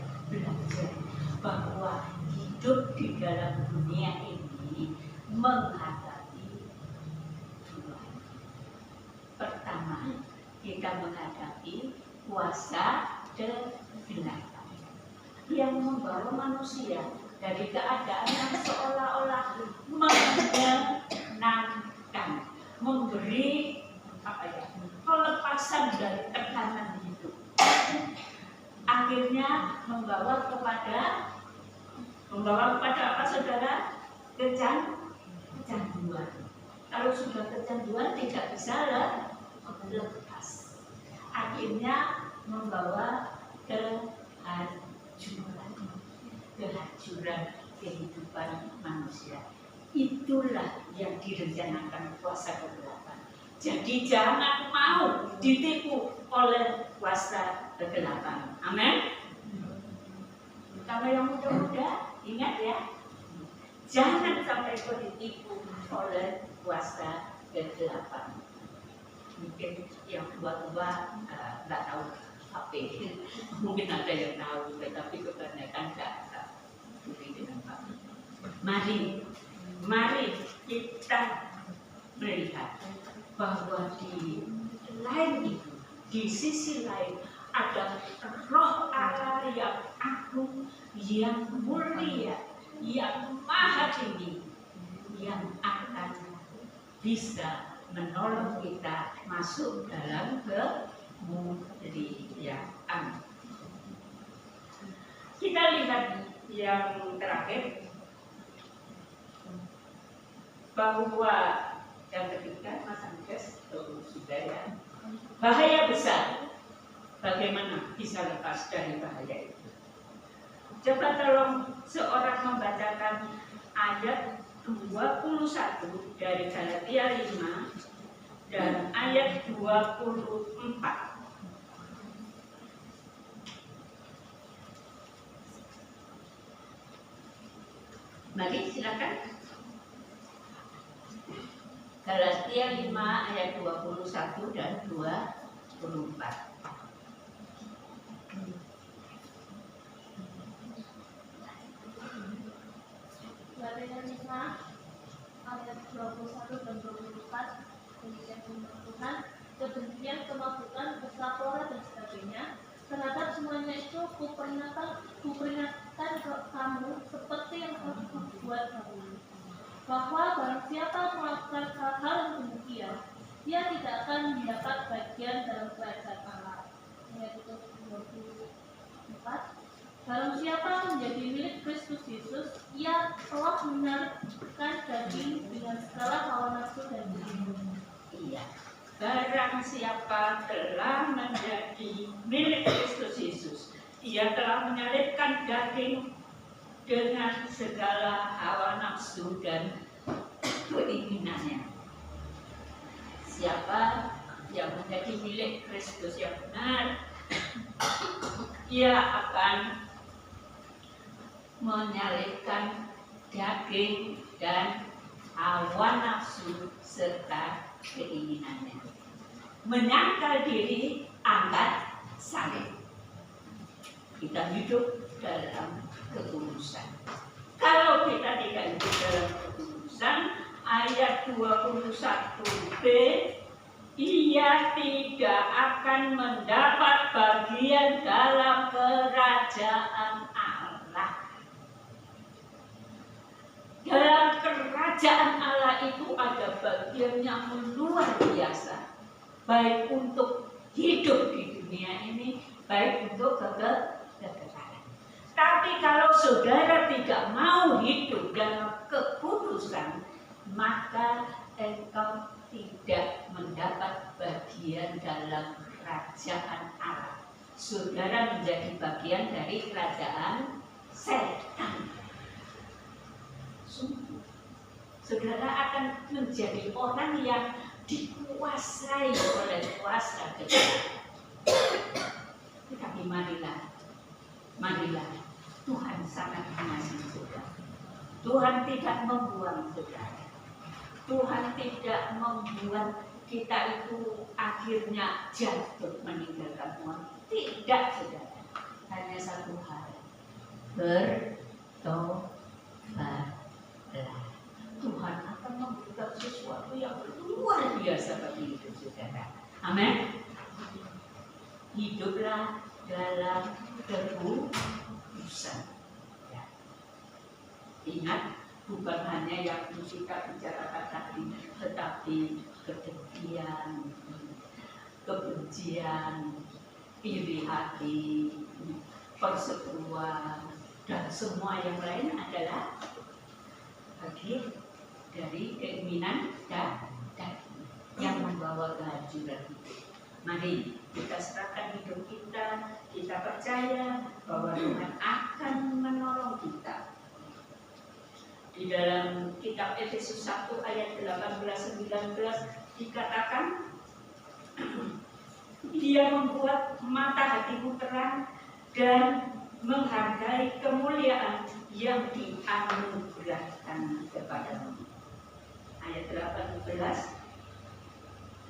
bahwa hidup di dalam dunia ini menghadapi dua. Pertama, kita menghadapi kuasa kegelapan yang membawa manusia dari keadaan yang seolah-olah menyenangkan, memberi pelepasan dari tekanan hidup. Akhirnya membawa kepada apa saudara? Kecanduan. Kalau sudah kecanduan tidak bisa lepas. Akhirnya membawa kehancuran kehidupan manusia. Itulah yang direncanakan kuasa kegelapan. Jadi jangan mau ditipu oleh kuasa kegelapan. Amin. Kalau yang muda-muda, ingat ya, jangan sampai ditipu oleh kuasa kegelapan. Mungkin yang tua-tua nggak tahu HP. Mungkin ada yang tahu, tetapi kebanyakan nggak tahu. Mari kita melihat bahwa di lain itu, di sisi lain ada Roh Allah yang agung, yang mulia, yang maha tinggi, yang akan bisa menolong kita masuk dalam kemuliaan. Kita lihat yang terakhir, bahwa yang ketiga, Mas Angges sudah ya, bahaya besar. Bagaimana bisa lepas dari bahaya itu? Coba tolong seorang membacakan ayat 21 dari Galatia 5 dan ayat 24. Mari silakan. Galatia 5 ayat 21 dan 24. Galatia 5 ayat 21 dan 24, demikian firman Tuhan, kebencian, kemabukan, pestapora dan sebagainya, terhadap semuanya itu kuperingatkan ke kamu seperti yang telah kubuat dahulu, bahwa barang siapa melakukan hal-hal yang demikian, dia tidak akan mendapat bagian dalam kerajaan Allah. Ayat 24. Barang siapa menjadi milik Kristus Yesus, ia telah menyalibkan daging dengan segala hawa nafsu dan diri. Iya. Barang siapa telah menjadi milik Kristus Yesus, ia telah menyalibkan daging dengan segala hawa nafsu dan keinginannya. Siapa yang menjadi milik Kristus yang benar, ia akan menyalibkan daging dan hawa nafsu serta keinginannya. Menyangkal diri, angkat salib. Kita hidup dalam kekudusan. Kalau kita tidak hidup dalam kekudusan, ayat 21b, ia tidak akan mendapat bagian dalam kerajaan Allah. Dalam kerajaan Allah itu ada bagian yang luar biasa, baik untuk hidup di dunia ini, baik untuk kekekalan. Tapi kalau saudara tidak mau hidup dalam kekudusan, maka engkau tidak mendapat bagian dalam kerajaan Allah. Saudara menjadi bagian dari kerajaan setan. Saudara akan menjadi orang yang dikuasai oleh kuasa kejahatan. Tetapi marilah Tuhan sangat mengasihi saudara. Tuhan tidak membuang saudara. Tuhan tidak membuat kita itu akhirnya jatuh meninggalkan Tuhan. Tidak saudara. Hanya satu hal, bertobat. Tuhan akan memberikan sesuatu yang luar biasa bagi hidup saudara. Amin. Hiduplah dalam kekudusan. Ya. Ingat, bukan hanya yang kita bicarakan tadi, tetapi kedengkian, kebencian, iri hati, perseteruan, dan semua yang lain adalah bagian dari keinginan dan yang membawa kehancuran hidup. Mari kita serahkan hidup kita, kita percaya bahwa Tuhan akan menolong kita. Di dalam kitab Efesus 1 ayat 18-19 dikatakan, Dia membuat mata hatimu terang dan menghargai kemuliaan yang dianugerahkan kepadamu. Ayat 18.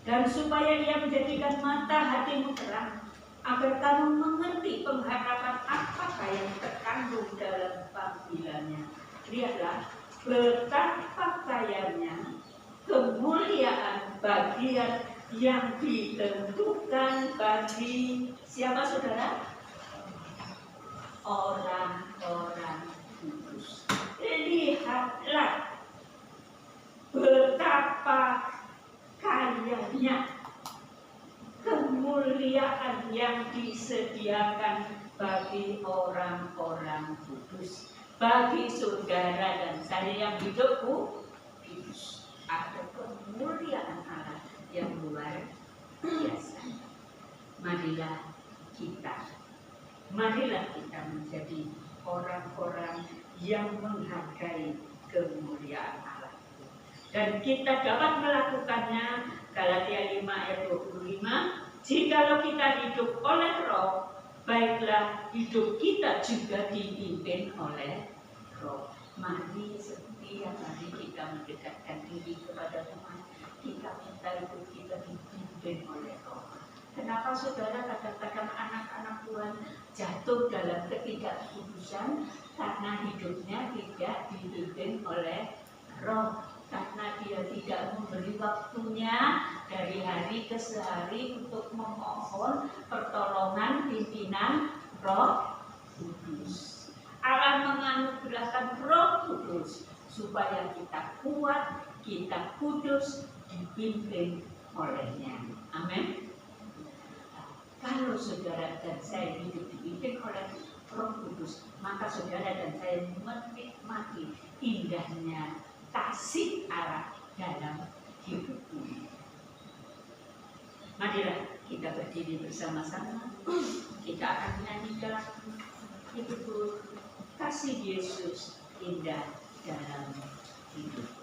Dan supaya Ia menjadikan mata hatimu terang agar kamu mengerti pengharapan apakah yang terkandung dalam panggilannya. Lihatlah betapa kayanya kemuliaan bagian yang ditentukan bagi siapa saudara? Orang-orang kudus. Lihatlah betapa kayanya kemuliaan yang disediakan bagi orang-orang kudus, bagi saudara dan saya yang hidup kudus. Ada kemuliaan Allah yang luar biasa. Marilah kita menjadi orang-orang yang menghargai kemuliaan Allah. Dan kita dapat melakukannya, Galatia 5 ayat 25, jikalau kita hidup oleh Roh, baiklah hidup kita juga dipimpin oleh Roh. Mari setiap hari kita mendekatkan diri kepada Tuhan, kita minta hidup kita dipimpin oleh Roh. Kenapa saudara kadang-kadang anak-anak Tuhan jatuh dalam ketidakkudusan? Karena hidupnya tidak dipimpin oleh Roh, karena dia tidak memberi waktunya dari hari ke hari untuk memohon pertolongan pimpinan Roh Kudus. Allah menganugerahkan Roh Kudus supaya kita kuat, kita kudus, dipimpin olehnya. Amin. Kalau saudara dan saya hidup dipimpin oleh Roh Kudus, maka saudara dan saya menikmati indahnya kasih Allah dalam hidup ini. Marilah kita berdiri bersama-sama. Kita akan menyanyikan itu kasih Yesus indah dalam hidup.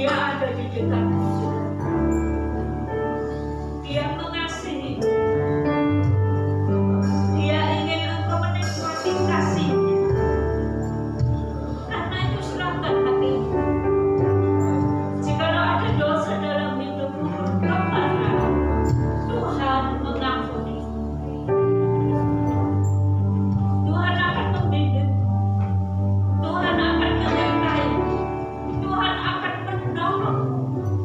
Dia ada di dekatmu. Dia mengasihi. Dia ingin engkau menikmati kasih-Nya. Karena itu serahkan hatimu. Jikalau ada dosa dalam hidupmu, bertobatlah. Tuhan mengampuni. Tuhan akan membimbing. Tuhan akan menyertai. Tuhan akan menolong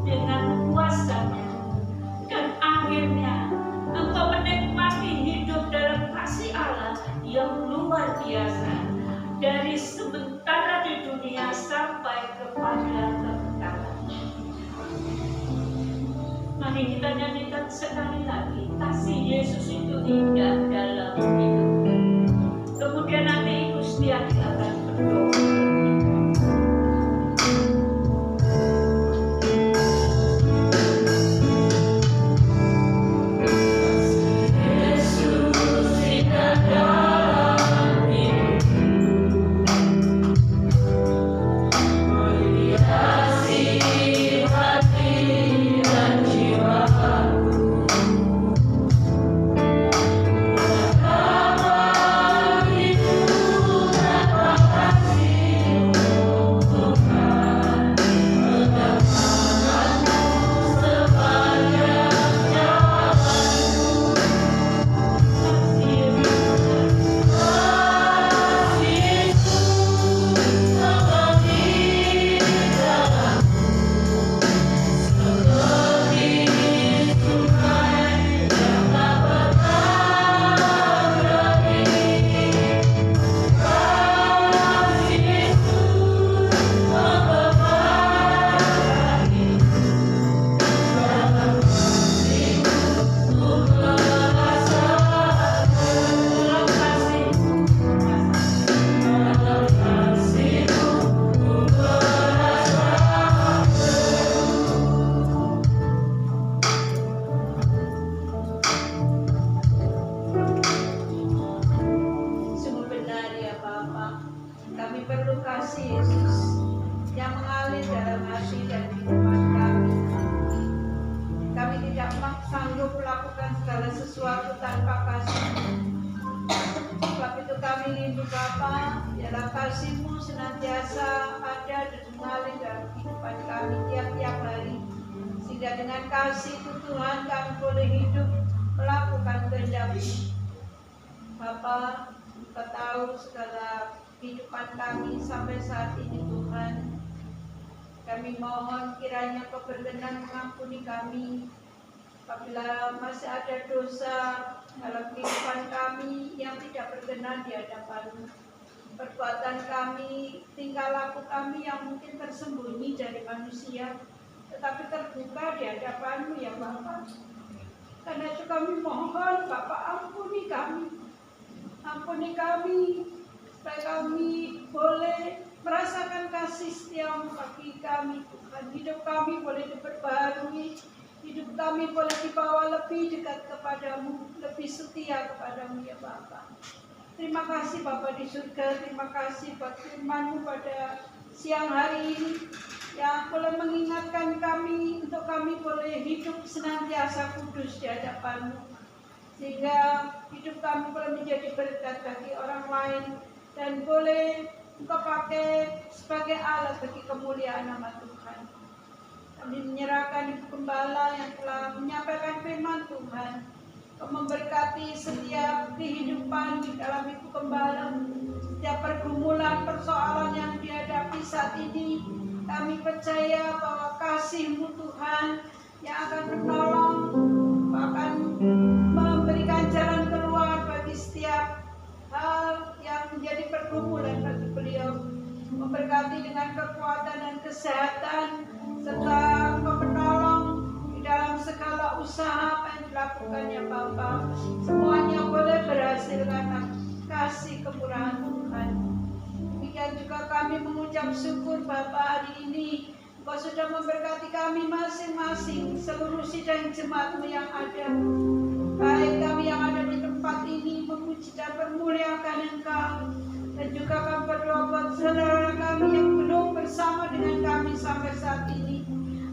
dengan kuasa-Nya. Dan akhirnya engkau menikmati hidup dalam kasih Allah yang luar biasa. Dari sementara di dunia sampai kepada kekekalan. Mari kita nyanyikan sekali lagi. Kasih Yesus itu indah dalam hidup. Kemudian nanti Ibu Setiati akan berdoa. Bapa, Engkau tahu segala kehidupan kami sampai saat ini Tuhan. Kami mohon kiranya Kau berkenan mengampuni kami apabila masih ada dosa dalam kehidupan kami yang tidak berkenan di hadapan-Mu. Perbuatan kami, tingkah laku kami yang mungkin tersembunyi dari manusia, tetapi terbuka di hadapan-Mu ya Bapa. Karena itu kami mohon Bapa, ampuni kami. Ampuni kami, supaya kami boleh merasakan kasih setiamu bagi kami Tuhan. Hidup kami boleh diperbarui, hidup kami boleh dibawa lebih dekat kepadamu, lebih setia kepadamu ya Bapa. Terima kasih Bapa di surga, terima kasih buat firman-Mu pada siang hari ini yang boleh mengingatkan kami untuk kami boleh hidup senantiasa kudus di hadapan-Mu. Sehingga hidup kami boleh menjadi berkat bagi orang lain dan boleh Engkau pakai sebagai alat bagi kemuliaan nama Tuhan. Kami menyerahkan Ibu Gembala yang telah menyampaikan firman Tuhan, Kau memberkati setiap kehidupan di dalam Ibu Gembala, setiap pergumulan persoalan yang dihadapi saat ini. Kami percaya bahwa kasih-Mu Tuhan yang akan menolong, akan memberikan jalan keluar bagi setiap hal yang menjadi pergumulan bagi beliau. Memberkati dengan kekuatan dan kesehatan serta menolong di dalam segala usaha apa yang dilakukan ya Bapa. Semuanya boleh berhasil karena kasih kemurahan Tuhan. Demikian juga kami mengucap syukur Bapa hari ini Engkau sudah memberkati kami masing-masing, seluruh sidang jemaat-Mu yang ada. Baik kami yang ada di tempat ini memuji dan memuliakan Engkau. Dan juga kami berdoa buat saudara kami yang belum bersama dengan kami sampai saat ini.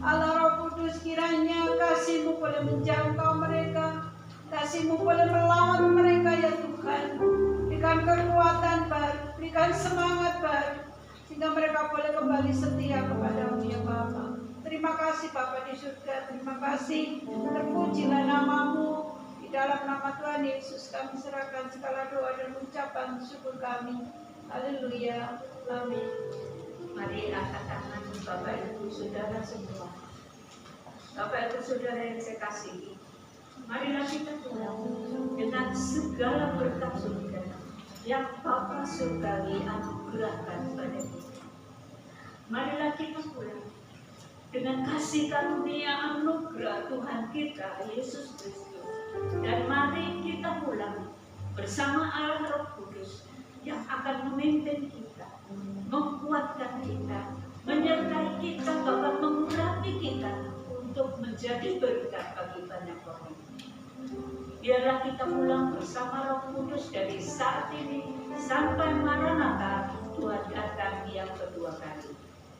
Allah Roh Kudus, kiranya kasih-Mu boleh menjangkau mereka, kasih-Mu boleh melawan mereka ya Tuhan. Berikan kekuatan baru, berikan semangat baru, sehingga mereka boleh kembali setia kepada-Mu ya Bapa. Terima kasih Bapa di surga, terima kasih, terpujilah nama-Mu. Di dalam nama Tuhan Yesus kami serahkan segala doa dan ucapan syukur kami. Haleluya, amin. Mari angkat tangan Bapak Ibu Saudara semua. Bapak Ibu Saudara yang saya kasihi, marilah kita pulang dengan segala berkat surga yang Bapa surgawi anugerahkan pada kita. Marilah kita pulang dengan kasih karunia anugerah Tuhan kita Yesus Kristus. Dan mari kita pulang bersama Allah Roh Kudus yang akan memimpin kita, menguatkan kita, menyertai kita, bahkan mengurapi kita untuk menjadi berkat bagi banyak orang. Biarlah kita pulang bersama Roh Kudus dari saat ini sampai Maranatha, Tuhan datang yang kedua kali.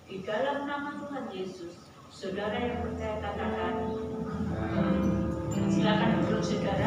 Di dalam nama Tuhan Yesus, saudara yang percaya katakan, silakan duduk saudara.